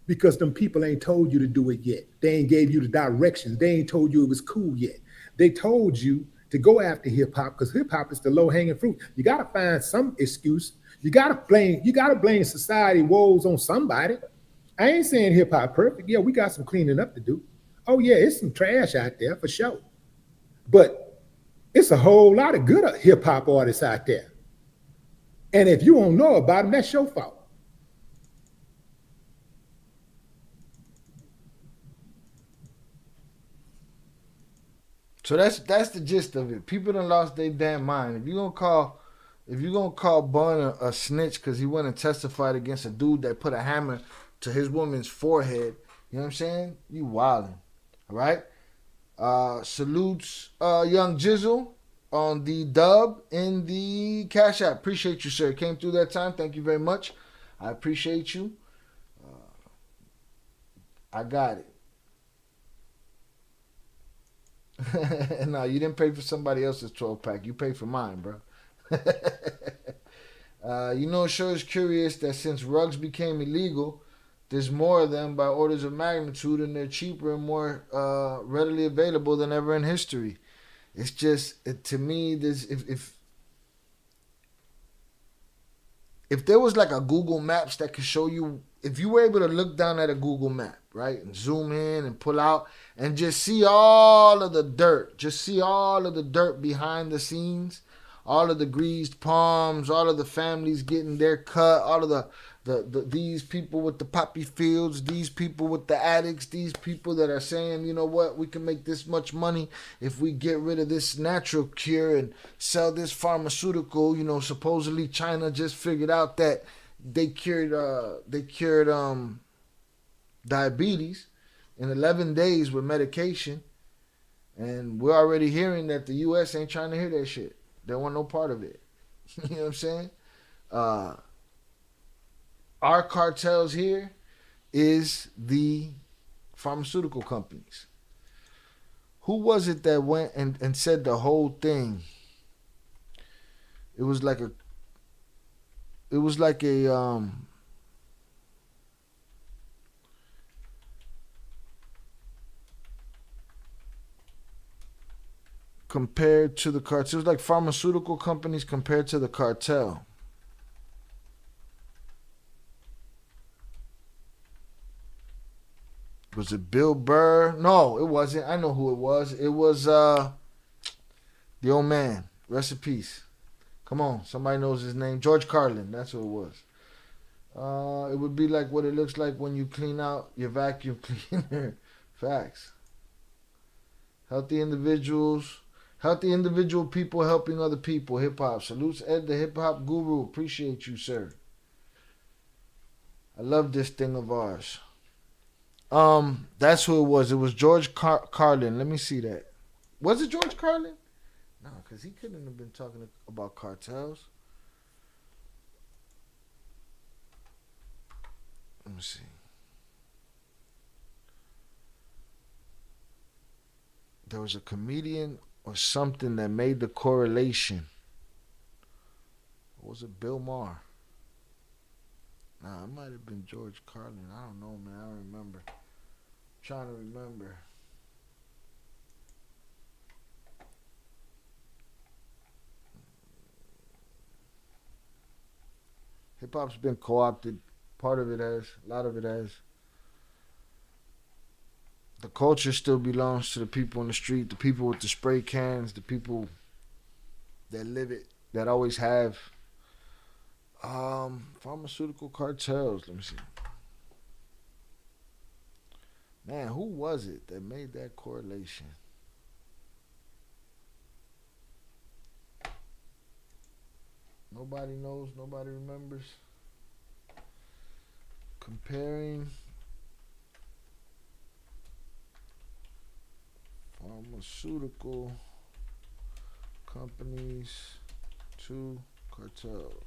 Because them people ain't told you to do it yet. They ain't gave you the directions. They ain't told you it was cool yet. They told you to go after hip hop because hip hop is the low hanging fruit. You got to find some excuse. You got to blame society woes on somebody. I ain't saying hip hop perfect. Yeah, we got some cleaning up to do. Oh yeah, it's some trash out there for sure. But it's a whole lot of good hip hop artists out there. And if you don't know about them, that's your fault. So that's the gist of it. People done lost their damn mind. If you gonna call Bun a snitch because he went and testified against a dude that put a hammer to his woman's forehead, you know what I'm saying? You wildin'. All right? Salutes Young Jizzle on the dub in the Cash App. Appreciate you, sir. Came through that time. Thank you very much. I appreciate you. I got it. No, you didn't pay for somebody else's 12-pack. You paid for mine, bro. You know, it sure is curious that since rugs became illegal, there's more of them by orders of magnitude, and they're cheaper and more readily available than ever in history. It's just, to me, this if there was like a Google Maps that could show you, if you were able to look down at a Google map, right, and zoom in and pull out and just see all of the dirt, behind the scenes, all of the greased palms, all of the families getting their cut, all of the these people with the poppy fields, these people with the addicts, these people that are saying, you know what, we can make this much money if we get rid of this natural cure and sell this pharmaceutical. You know, supposedly China just figured out that they cured diabetes in 11 days with medication, and we're already hearing that the U.S. ain't trying to hear that shit. They want no part of it. You know what I'm saying? Our cartels here is the pharmaceutical companies. Who was it that went and said the whole thing? It was like a compared to the cartel. It was like pharmaceutical companies compared to the cartel. Was it Bill Burr? No, it wasn't. I know who it was. It was the old man. Rest in peace. Come on, somebody knows his name. George Carlin. That's who it was. It would be like what it looks like when you clean out your vacuum cleaner. Facts. Healthy individual people helping other people. Hip hop. Salutes Ed, the hip hop guru. Appreciate you, sir. I love this thing of ours. That's who it was. It was George Carlin. Let me see that. Was it George Carlin? No, because he couldn't have been talking about cartels. Let me see. There was a comedian or something that made the correlation. Or was it Bill Maher? Nah, it might have been George Carlin. I don't know, man. I don't remember. I'm trying to remember. Hip hop's been co-opted. Part of it has. A lot of it has. The culture still belongs to the people on the street, the people with the spray cans, the people that live it, that always have. Pharmaceutical cartels. Let me see. Man, who was it that made that correlation? Nobody knows. Nobody remembers. Comparing pharmaceutical companies to cartels.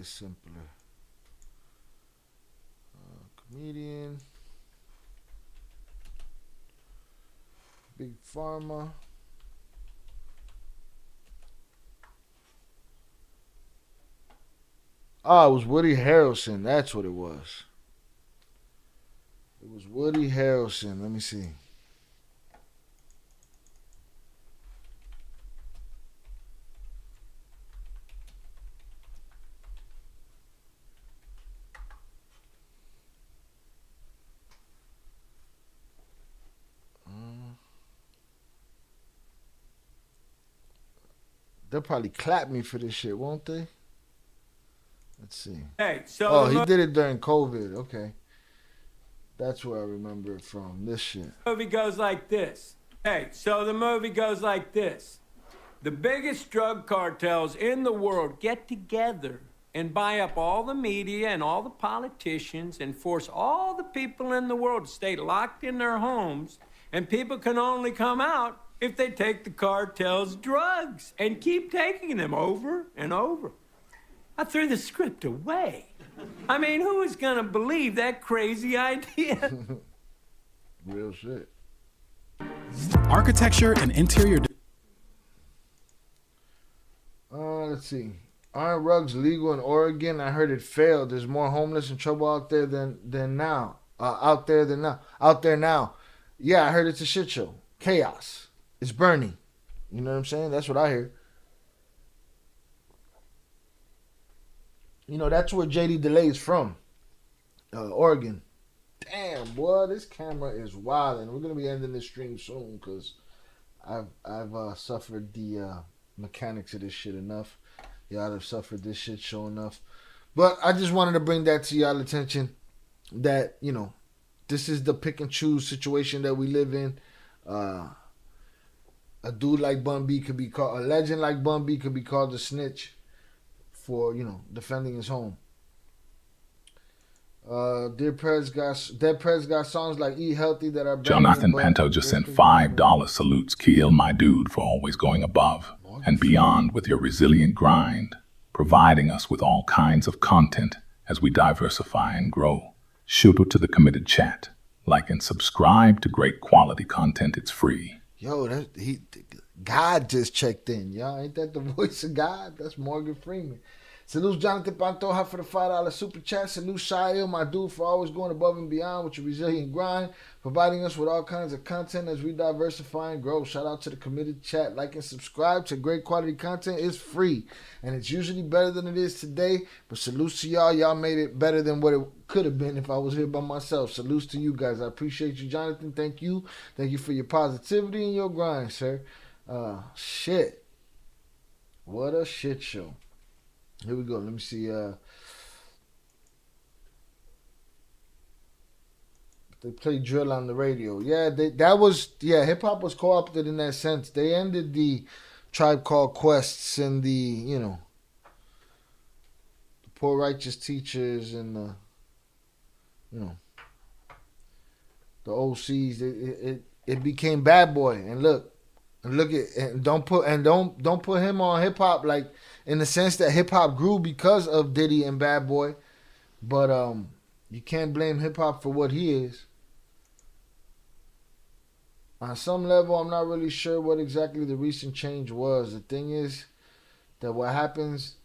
this simpler. Comedian. Big Pharma. Oh, it was Woody Harrelson. That's what it was. It was Woody Harrelson. Let me see. They'll probably clap me for this shit, won't they? Let's see. Hey, so oh, he did it during COVID. Okay. That's where I remember it from. This shit. The movie goes like this. Hey, so the movie goes like this. The biggest drug cartels in the world get together and buy up all the media and all the politicians and force all the people in the world to stay locked in their homes, and people can only come out if they take the cartel's drugs and keep taking them over and over. I threw the script away. I mean, who is gonna believe that crazy idea? Real shit. Architecture and interior. Let's see. Aren't rugs legal in Oregon? I heard it failed. There's more homeless and trouble out there than now. Out there now. Yeah, I heard it's a shit show. Chaos. It's Bernie. You know what I'm saying? That's what I hear. You know, that's where JD DeLay is from. Oregon. Damn, boy, this camera is wild. And we're going to be ending this stream soon because I've suffered the mechanics of this shit enough. Y'all have suffered this shit show enough. But I just wanted to bring that to y'all attention that, you know, this is the pick and choose situation that we live in. A dude like Bun B could be called, a legend like Bun B could be called a snitch for, you know, defending his home. Dead Prez got songs like Eat Healthy that are Jonathan Pinto just sent $5 salutes Kiel, my dude, for always going above and beyond with your resilient grind, providing us with all kinds of content as we diversify and grow. Shoot out to the committed chat. Like and subscribe to great quality content. It's free. Yo, God just checked in, y'all. Ain't that the voice of God? That's Morgan Freeman. Salute Jonathan Pantoja for the $5 super chat. Salute Shia, my dude, for always going above and beyond with your resilient grind, providing us with all kinds of content as we diversify and grow. Shout out to the committed chat. Like and subscribe to great quality content. It's free, and it's usually better than it is today. But salute to y'all. Y'all made it better than what it could have been if I was here by myself. Salute to you guys. I appreciate you, Jonathan. Thank you. Thank you for your positivity and your grind, sir. Shit. What a shit show. Here we go. Let me see. They play drill on the radio. Yeah, hip hop was co-opted in that sense. They ended the Tribe Called Quests and the Poor Righteous Teachers and the OCs. It became Bad Boy. And don't put him on hip hop like in the sense that hip hop grew because of Diddy and Bad Boy, but you can't blame hip hop for what he is. On some level, I'm not really sure what exactly the recent change was. The thing is that what happens,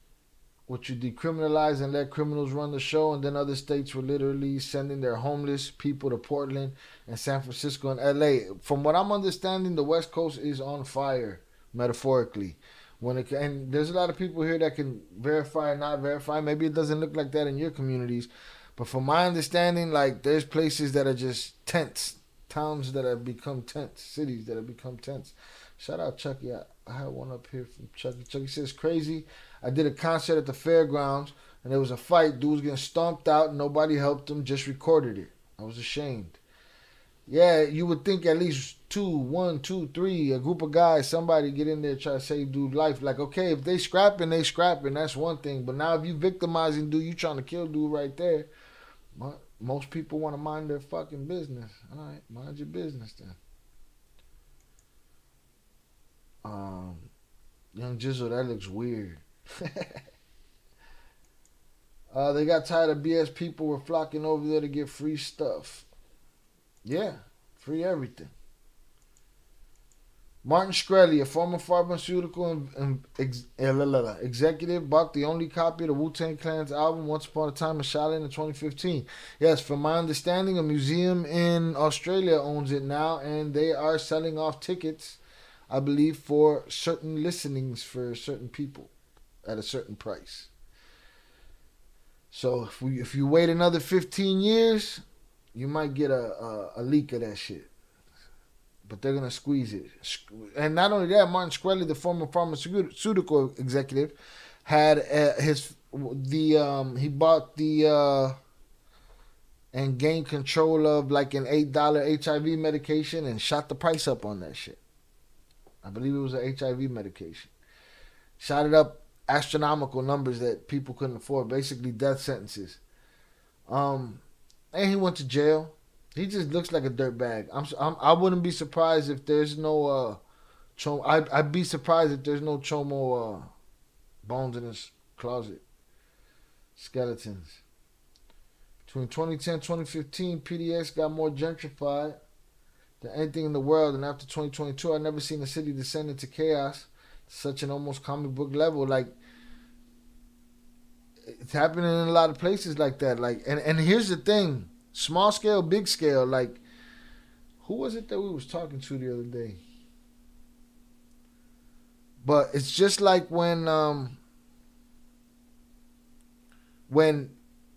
what you decriminalize and let criminals run the show, and then other states were literally sending their homeless people to Portland and San Francisco and LA. From what I'm understanding, the West Coast is on fire, metaphorically. And there's a lot of people here that can verify or not verify. Maybe it doesn't look like that in your communities. But from my understanding, like, there's places that are just tents. Towns that have become tents. Cities that have become tents. Shout out Chucky. I had one up here from Chucky. Chucky says, crazy. I did a concert at the fairgrounds, and there was a fight. Dude was getting stomped out. Nobody helped him. Just recorded it. I was ashamed. Yeah, you would think at least 1, 2, 3, a group of guys, somebody get in there try to save dude's life. Like, okay, if they scrapping, that's one thing. But now if you victimizing dude, you trying to kill dude right there. Most people want to mind their fucking business. All right, mind your business then. Young Jizzle, that looks weird. They got tired of BS. People were flocking over there to get free stuff. Yeah, free everything. Martin Shkreli, a former pharmaceutical executive, bought the only copy of the Wu-Tang Clan's album Once Upon a Time in Shaolin in 2015. Yes, from my understanding, a museum in Australia owns it now, and they are selling off tickets, I believe, for certain listenings for certain people at a certain price. So if you wait another 15 years, you might get a leak of that shit. But they're gonna squeeze it. And not only that, Martin Shkreli, the former pharmaceutical executive, had he bought the and gained control of like an $8 HIV medication and shot the price up on that shit. I believe it was an HIV medication. Shot it up astronomical numbers that people couldn't afford, basically death sentences. And he went to jail. He just looks like a dirtbag. I wouldn't be surprised if there's no I'd be surprised if there's no Chomo bones in his closet. Skeletons. Between 2010 and 2015, PDX got more gentrified than anything in the world. And after 2022, I've never seen a city descend into chaos to such an almost comic book level. Like, it's happening in a lot of places like that. Like, and here's the thing. Small scale, big scale. Like, who was it that we was talking to the other day? But it's just like when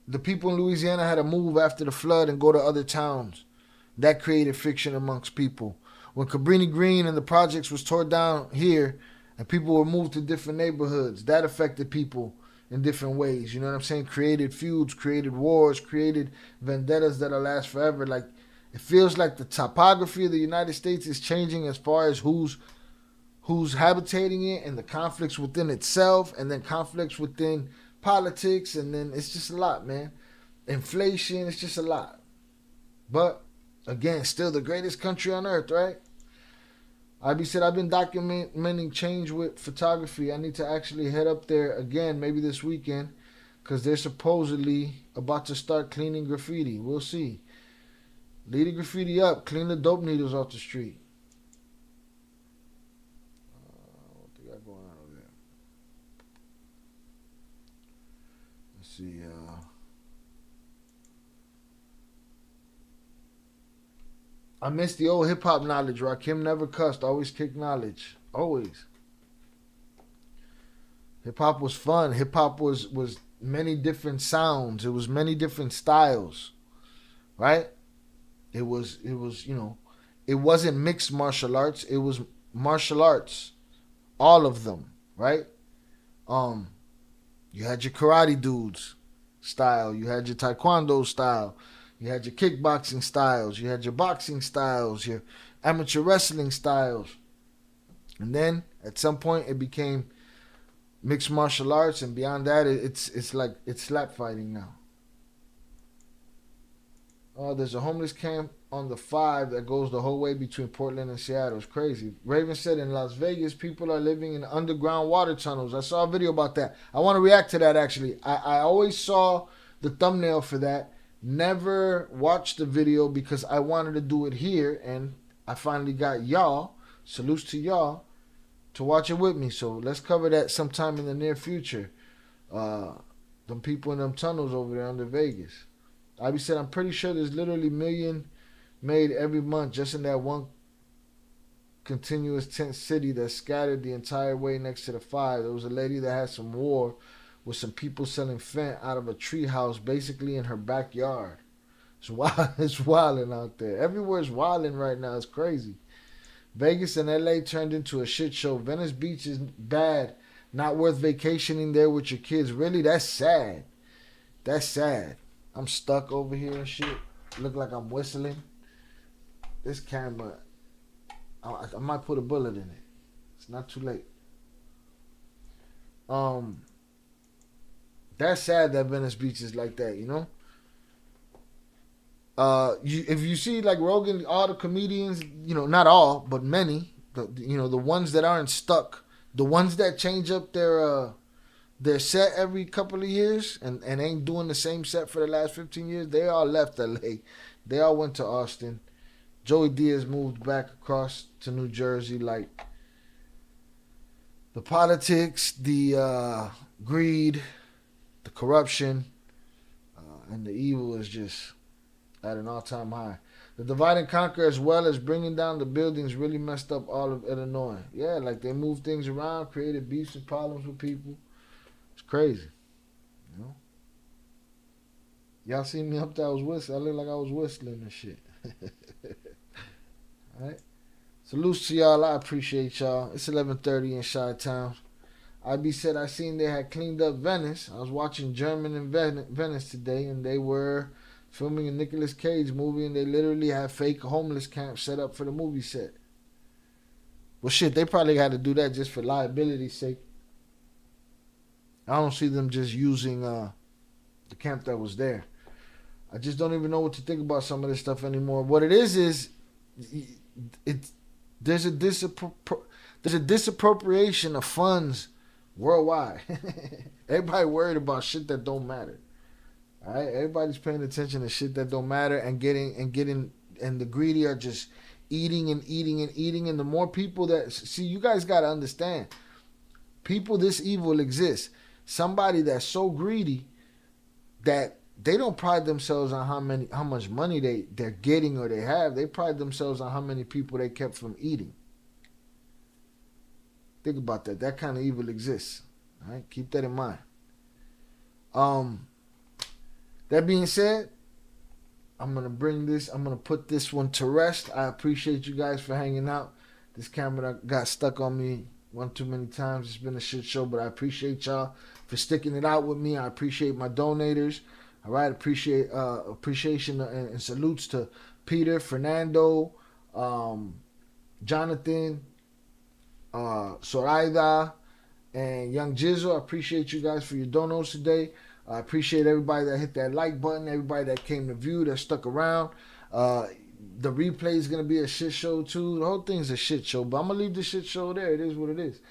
the people in Louisiana had to move after the flood and go to other towns. That created friction amongst people. When Cabrini Green and the projects was torn down here and people were moved to different neighborhoods, that affected people in different ways. You know what I'm saying? Created feuds, created wars, created vendettas that'll last forever. Like, it feels like the topography of the United States is changing as far as who's habitating it and the conflicts within itself, and then conflicts within politics, and then it's just a lot, man. Inflation, it's just a lot. But again, still the greatest country on earth, right? IB said, I've been documenting change with photography. I need to actually head up there again, maybe this weekend, because they're supposedly about to start cleaning graffiti. We'll see. Lead the graffiti up. Clean the dope needles off the street. What they got going on over there? Let's see. I miss the old hip-hop knowledge. Rakim never cussed. Always kicked knowledge. Always. Hip-hop was fun. Hip-hop was many different sounds. It was many different styles. Right? It was, you know, it wasn't mixed martial arts. It was martial arts. All of them. Right? You had your karate dudes style. You had your taekwondo style. You had your kickboxing styles. You had your boxing styles. Your amateur wrestling styles. And then at some point it became mixed martial arts, and beyond that it's like it's slap fighting now. There's a homeless camp on the 5 that goes the whole way between Portland and Seattle. It's crazy. Raven said in Las Vegas, people are living in underground water tunnels. I saw a video about that. I want to react to that, actually. I always saw the thumbnail for that. Never watched the video because I wanted to do it here, and I finally got y'all, salutes to y'all, to watch it with me. So let's cover that sometime in the near future. Them people in them tunnels over there under Vegas. Ivy said, I'm pretty sure there's literally $1 million made every month just in that one continuous tent city that's scattered the entire way next to the 5. There was a lady that had some war with some people selling fent out of a tree house basically in her backyard. It's wild. It's wilding out there. Everywhere's wilding right now. It's crazy. Vegas and LA turned into a shit show. Venice Beach is bad. Not worth vacationing there with your kids. Really? That's sad. That's sad. I'm stuck over here and shit. Look like I'm whistling. This camera, I might put a bullet in it. It's not too late. That's sad that Venice Beach is like that, you know? If you see like Rogan, all the comedians, you know, not all, but many, the ones that aren't stuck, the ones that change up their their set every couple of years and ain't doing the same set for the last 15 years, they all left LA. They all went to Austin. Joey Diaz moved back across to New Jersey. Like, the politics, the greed, the corruption, and the evil is just at an all-time high. The divide and conquer, as well as bringing down the buildings, really messed up all of Illinois. Yeah, like they moved things around, created beefs and problems with people. It's crazy. You know? Y'all seen me up there, I was whistling. I look like I was whistling and shit. Alright? Salutes to y'all. I appreciate y'all. It's 11:30 in Chi-Town. IB said I seen they had cleaned up Venice. I was watching German in Venice today, and they were filming a Nicolas Cage movie, and they literally had fake homeless camps set up for the movie set. Well, shit, they probably had to do that just for liability's sake. I don't see them just using the camp that was there. I just don't even know what to think about some of this stuff anymore. What it is there's a disappropriation of funds worldwide. Everybody worried about shit that don't matter. All right, everybody's paying attention to shit that don't matter and the greedy are just eating and eating and eating. And the more people that see, you guys got to understand, people this evil exists. Somebody that's so greedy that they don't pride themselves on how much money they're getting or they have. They pride themselves on how many people they kept from eating. Think about that. That kind of evil exists. All right, keep that in mind. That being said, I'm gonna put this one to rest. I appreciate you guys for hanging out. This camera got stuck on me one too many times. It's been a shit show, but I appreciate y'all for sticking it out with me. I appreciate my donators. All right, appreciation and salutes to Peter, Fernando, Jonathan, Zoraida, and Young Jizzle. I appreciate you guys for your donos today. I appreciate everybody that hit that like button, everybody that came to view, that stuck around. The replay is going to be a shit show too. The whole thing's a shit show, but I'm going to leave the shit show there. It is what it is.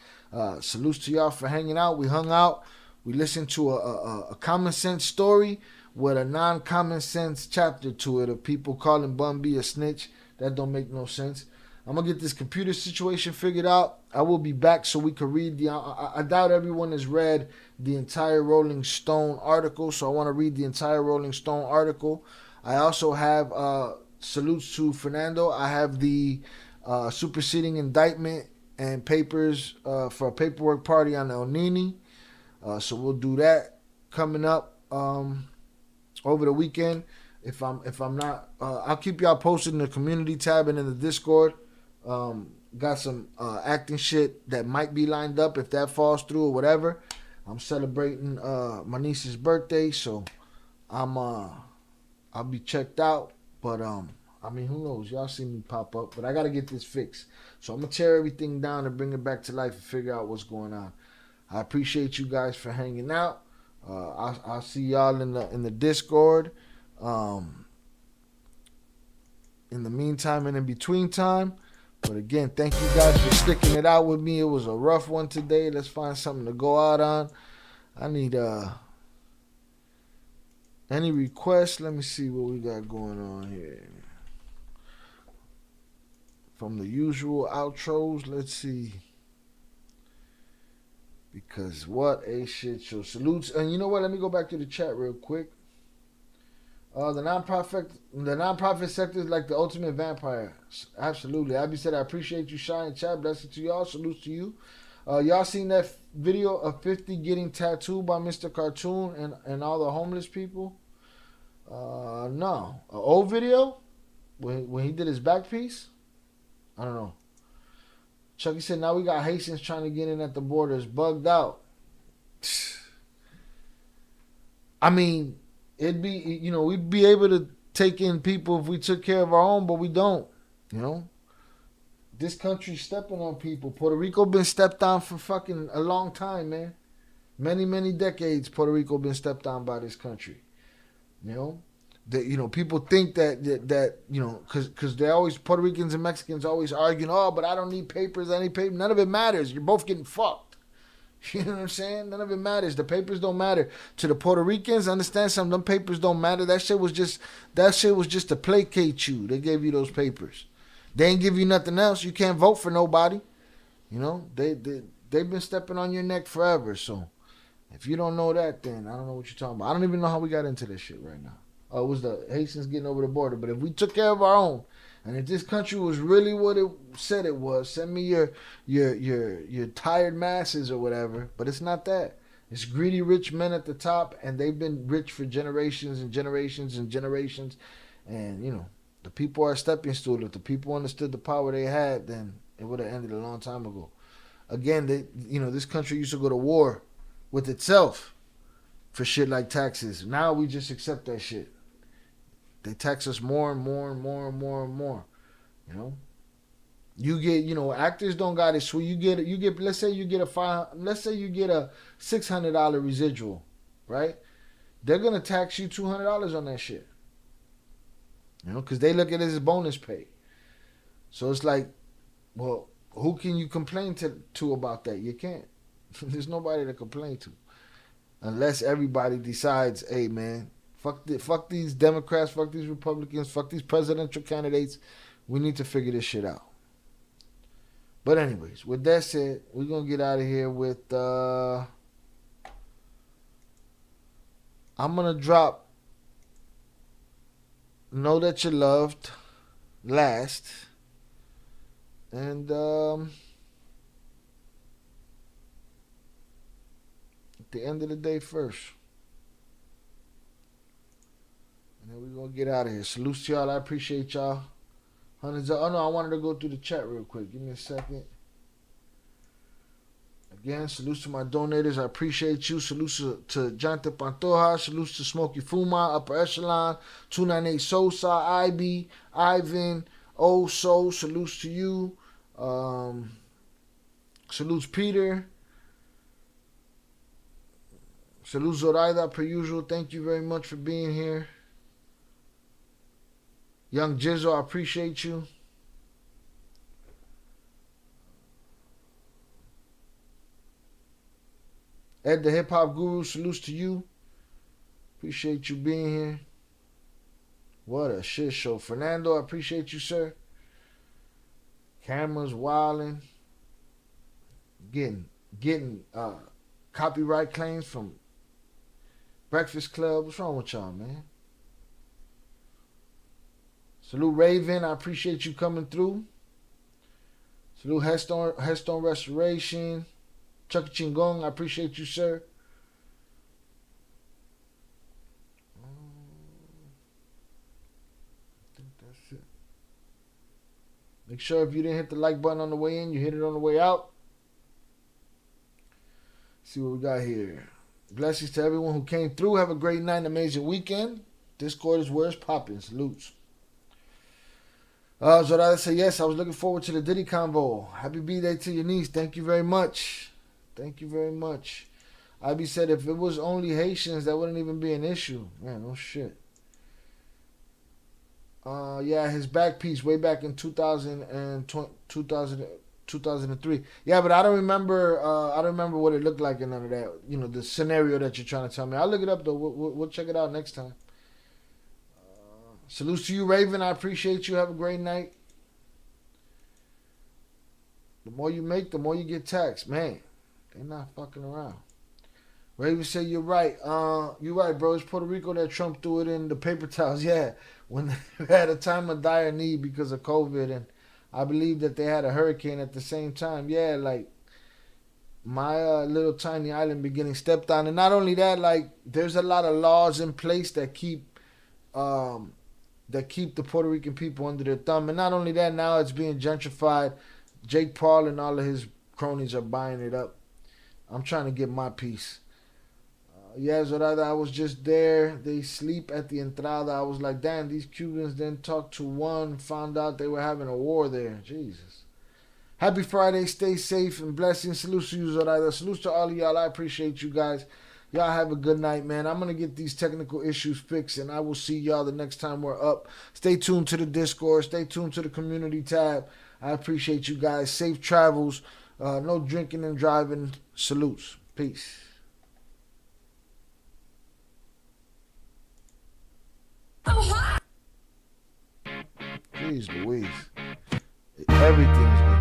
Salutes to y'all for hanging out. We hung out. We listened to a common sense story with a non-common sense chapter to it of people calling Bun B a snitch. That don't make no sense. I'm going to get this computer situation figured out. I will be back so we can read I doubt everyone has read the entire Rolling Stone article, so I want to read the entire Rolling Stone article. I also have salutes to Fernando. I have the superseding indictment and papers for a paperwork party on El Nini. So we'll do that coming up over the weekend. If I'm not, I'll keep y'all posted in the community tab and in the Discord. Got some acting shit that might be lined up if that falls through or whatever. I'm celebrating my niece's birthday, so I'll be checked out. But I mean, who knows? Y'all see me pop up, but I gotta get this fixed. So I'm gonna tear everything down and bring it back to life and figure out what's going on. I appreciate you guys for hanging out. I'll see y'all in the Discord. In the meantime and in between time. But again, thank you guys for sticking it out with me. It was a rough one today. Let's find something to go out on. I need any requests. Let me see what we got going on here. From the usual outros, let's see. Because what a shit show. Salutes. And you know what? Let me go back to the chat real quick. The nonprofit sector is like the ultimate vampire. Absolutely. Abby said, I appreciate you, Shy and chat. Blessings to y'all. Salutes to you. Y'all seen that video of 50 getting tattooed by Mr. Cartoon and all the homeless people? No. An old video? When he did his back piece? I don't know. Chucky said, now we got Haitians trying to get in at the border. It's bugged out. I mean, it'd be, we'd be able to take in people if we took care of our own, but we don't, This country's stepping on people. Puerto Rico been stepped on for fucking a long time, man. Many, many decades Puerto Rico been stepped on by this country. That people think that because they always, Puerto Ricans and Mexicans always arguing, oh, but I don't need papers, I need papers. None of it matters. You're both getting fucked. You know what I'm saying? None of it matters. The papers don't matter. To the Puerto Ricans, understand something, them papers don't matter. That shit was just to placate you. They gave you those papers. They ain't give you nothing else. You can't vote for nobody. You know, they've been stepping on your neck forever. So if you don't know that, then I don't know what you're talking about. I don't even know how we got into this shit right now. It was the Haitians getting over the border. But if we took care of our own, and if this country was really what it said it was, send me your tired masses or whatever. But it's not that. It's greedy rich men at the top, and they've been rich for generations and generations and generations. And, you know, the people are a stepping stool. If the people understood the power they had, then it would have ended a long time ago. Again, this country used to go to war with itself for shit like taxes. Now we just accept that shit. They tax us more and more and more and more and more. You know, you get, actors don't got it sweet. You get. Let's say you get a $600 residual, right? They're gonna tax you $200 on that shit. You know, because they look at it as bonus pay. So it's like, well, who can you complain to about that? You can't. There's nobody to complain to, unless everybody decides, hey man, fuck these Democrats, fuck these Republicans, fuck these presidential candidates. We need to figure this shit out. But anyways, with that said, we're going to get out of here with... I'm going to drop Know That You're Loved last. And at the end of the day first. And then we're going to get out of here. Salute to y'all. I appreciate y'all. Hundreds of... Oh, no, I wanted to go through the chat real quick. Give me a second. Again, salutes to my donators. I appreciate you. Salutes to Jonathan Pantoja. Salutes to Smokey Fuma, Upper Echelon, 298 Sosa, IB, Ivan, So. Salutes to you. Salutes Peter. Salutes Zoraida, per usual. Thank you very much for being here. Young Jizzle, I appreciate you. Ed the Hip Hop Guru, salutes to you. Appreciate you being here. What a shit show. Fernando, I appreciate you, sir. Cameras wilding. Getting copyright claims from Breakfast Club. What's wrong with y'all, man? Salute Raven, I appreciate you coming through. Salute Headstone Restoration. Chuck Chingong, I appreciate you, sir. I think that's it. Make sure if you didn't hit the like button on the way in, you hit it on the way out. See what we got here. Blessings to everyone who came through. Have a great night and amazing weekend. Discord is where it's popping. Salutes. Zorada said, yes, I was looking forward to the Diddy convo. Happy B-Day to your niece. Thank you very much. Thank you very much. IB said, if it was only Haitians, that wouldn't even be an issue. Man, no shit. Yeah, his back piece way back in 2003. Yeah, but I don't remember what it looked like and none of that. You know, the scenario that you're trying to tell me. I'll look it up, though. We'll check it out next time. Salutes to you, Raven. I appreciate you. Have a great night. The more you make, the more you get taxed. Man, they're not fucking around. Raven said, you're right. You're right, bro. It's Puerto Rico that Trump threw it in the paper towels. Yeah, when they had a time of dire need because of COVID. And I believe that they had a hurricane at the same time. Yeah, like my little tiny island beginning stepped on. And not only that, like there's a lot of laws in place that keep the Puerto Rican people under their thumb. And not only that, now it's being gentrified. Jake Paul and all of his cronies are buying it up. I'm trying to get my piece. Yeah, Zorada, I was just there. They sleep at the entrada. I was like, damn, these Cubans didn't talk to one. Found out they were having a war there. Jesus. Happy Friday. Stay safe and blessings. Salute to you, Zorada. Salute to all of y'all. I appreciate you guys. Y'all have a good night, man. I'm going to get these technical issues fixed, and I will see y'all the next time we're up. Stay tuned to the Discord. Stay tuned to the community tab. I appreciate you guys. Safe travels. No drinking and driving. Salutes. Peace. Jeez Louise. Everything's good.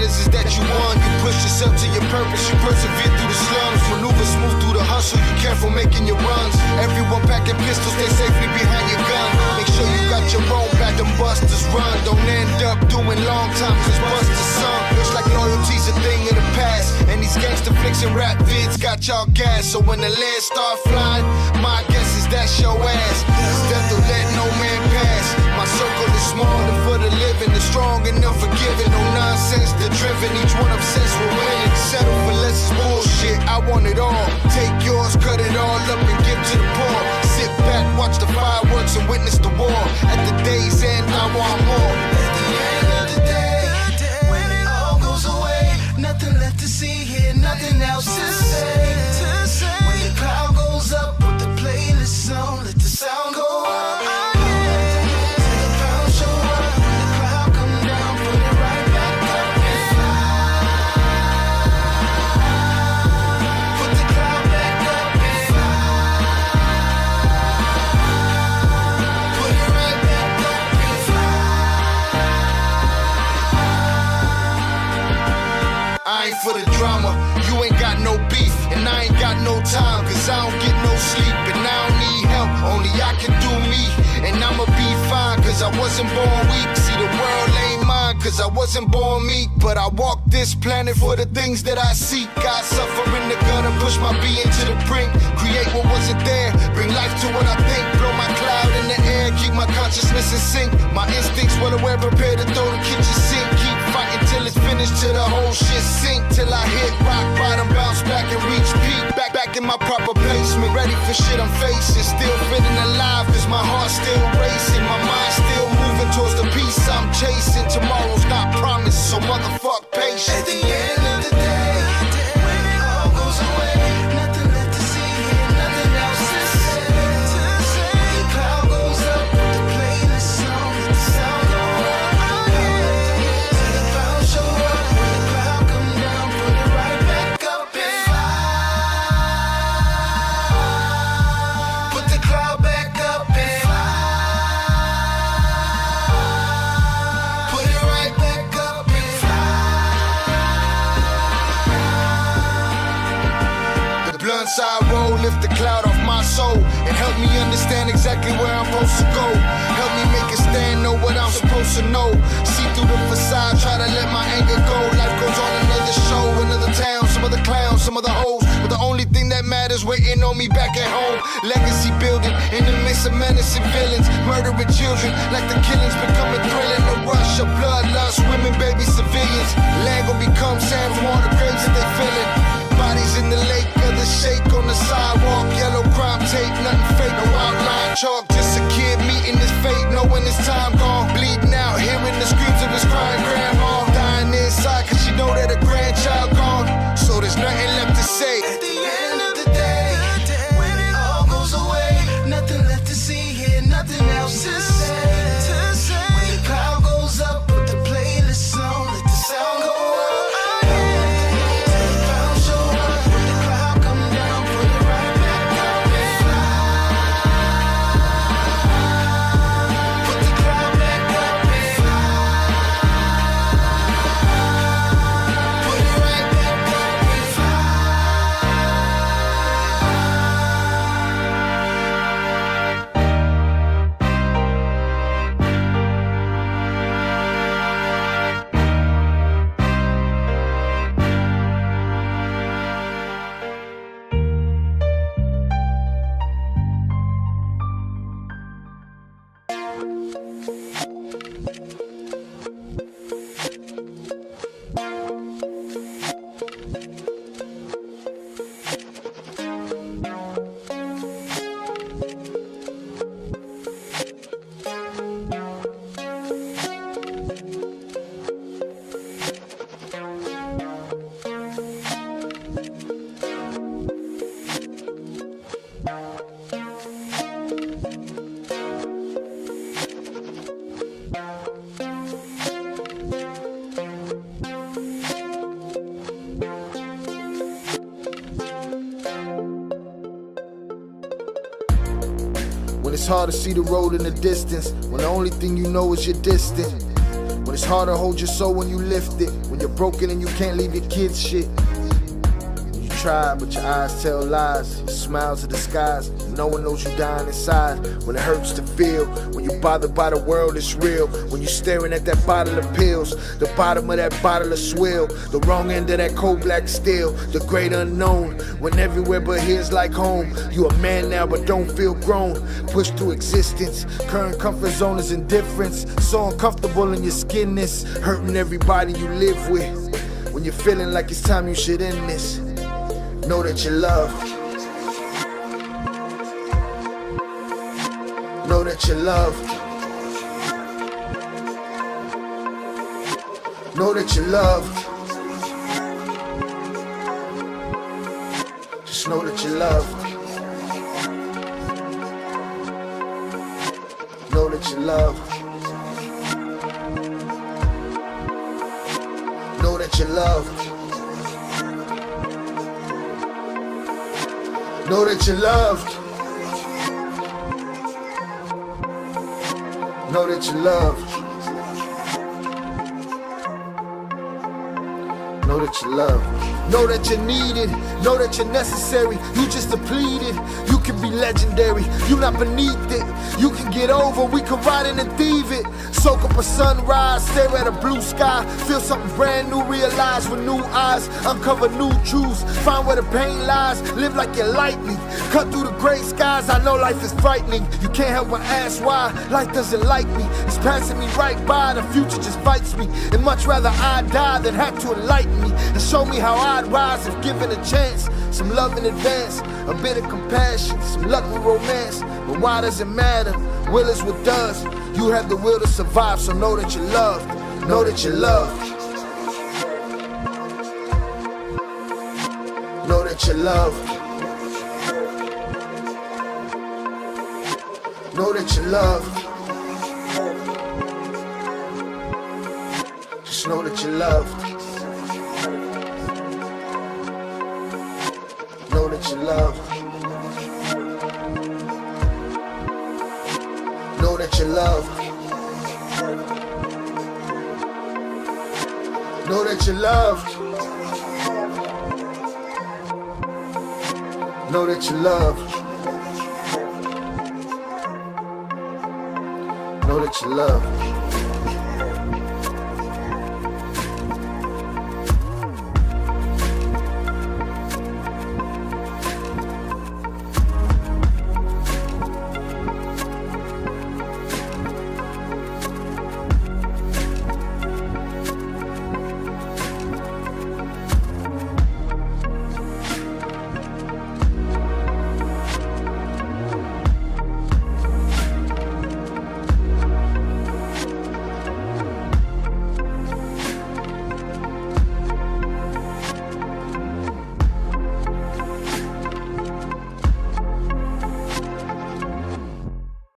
Is that you won, you push yourself to your purpose, you persevere through the slums, maneuver smooth through the hustle, you careful making your runs, everyone packing pistols, stay safely behind your gun, make sure you got your own back, them busters run, don't end up doing long time, cause busters some, looks like loyalty's a thing of the past, and these gangster flicks and rap vids got y'all gas, so when the lead start flying, my guess is that's your ass, cause death will let no man pass, my circle is small and for the living, the strong and unforgiving, no nonsense, the driven, each one obsessed with winning. Settle for less is bullshit, I want it all. Take yours, cut it all up and give to the poor. Sit back, watch the fireworks and witness the war. At the day's end, I want more. At the end of the day, when it all goes away, nothing left to see here, nothing else to say. When the cloud goes up, put the playlist on, let the sound go up. For the drama, you ain't got no beef, and I ain't got no time, cause I don't get no sleep, and I don't need help, only I can do me, and I'ma be fine, cause I wasn't born weak, see the world ain't mine, cause I wasn't born meek, but I walk this planet for the things that I seek, I suffer in the gutter, push my being to the brink, create what wasn't there, bring life to what I think, blow my cloud in the air, keep my consciousness in sync, my instincts well aware, prepared to throw the kitchen sink, keep fighting till it's finished, till the whole shit sink, till I hit rock bottom, bounce back and reach peak. Back in my proper placement, ready for shit I'm facing. Still feeling alive, cause my heart's still racing. My mind's still moving towards the peace I'm chasing. Tomorrow's not promised, so motherfuck patience. At the end of the day, when it all goes away, nothing left to see here, nothing else to say. When the cloud goes up, put the playlist on, let the sound go up. Till the clouds show up, when the cloud come down, put it right back up and fly. Put the cloud back up and fly. Put it right back up and fly. The blunt side roll, lift the cloud off my soul and help me understand exactly where I'm supposed to go. Help me make a stand, know what I'm supposed to know. See through the facade, try to let my anger go. Life goes on, another show, another town, some other clowns, some other hoes. But the only thing that matters waiting on me back at home. Legacy building in the midst of menacing villains, murdering children like the killings becoming thrilling. The rush of bloodlust, women, baby, civilians. Land gon' become sand from all the graves that they filling. Bodies in the lake, other shake on the sidewalk. Yellow crime tape, nothing fake, no outline chalk. Just a kid meeting his fate, knowing his time gone. Bleeding out, hearing the screams of his crying grandma. Dying inside, cause she know that a grandchild gone. So there's nothing left to say. At the end of the day, when it all goes away, nothing left to see here, nothing else to say. When the cloud goes up, put the playlist on, let the sound go up. Till the clouds show up, when the cloud come down, put it right back up and fly. it's hard to see the road in the distance, when the only thing you know is you're distant. When it's hard to hold your soul when you lift it, when you're broken and you can't leave your kids shit. When you try, but your eyes tell lies, your smiles are disguised, no one knows you dying inside. When it hurts to feel, when you're bothered by the world, it's real. When you're staring at that bottle of pills, the bottom of that bottle of swill, the wrong end of that cold black steel, the great unknown. When everywhere but here's like home. You a man now but don't feel grown. Pushed through existence, current comfort zone is indifference. So uncomfortable in your skinness, hurting everybody you live with. When you're feeling like it's time you should end this, know that you're loved. Know that you're loved. Know that you're loved. Just know that you're loved. Know that you're loved. Know that you're loved. Know that you're loved. Know that you're loved. Know that you're loved. Know that you're needed. Know that you're necessary. You just depleted. You can be legendary. You not beneath it. You can get over. We can ride in and thieve it. Soak up a sunrise. Stare at a blue sky. Feel something brand new. Realize with new eyes. Uncover new truths. Find where the pain lies. Live like you're lightning. Cut through the gray skies. I know life is frightening. You can't help but ask why. Life doesn't like me. It's passing me right by. The future just fights me. And much rather I die than have to enlighten me and show me how I'd rise if given a chance. Some love in advance, a bit of compassion, some luck with romance. But why does it matter? Will is what does. You have the will to survive, so know that you're loved. Know that you're loved. Know that you're loved. Know that you're loved. Just know that you're loved. Know that you're loved. Know that you're loved. Know that you're loved. Know that you're loved. Know that you're loved.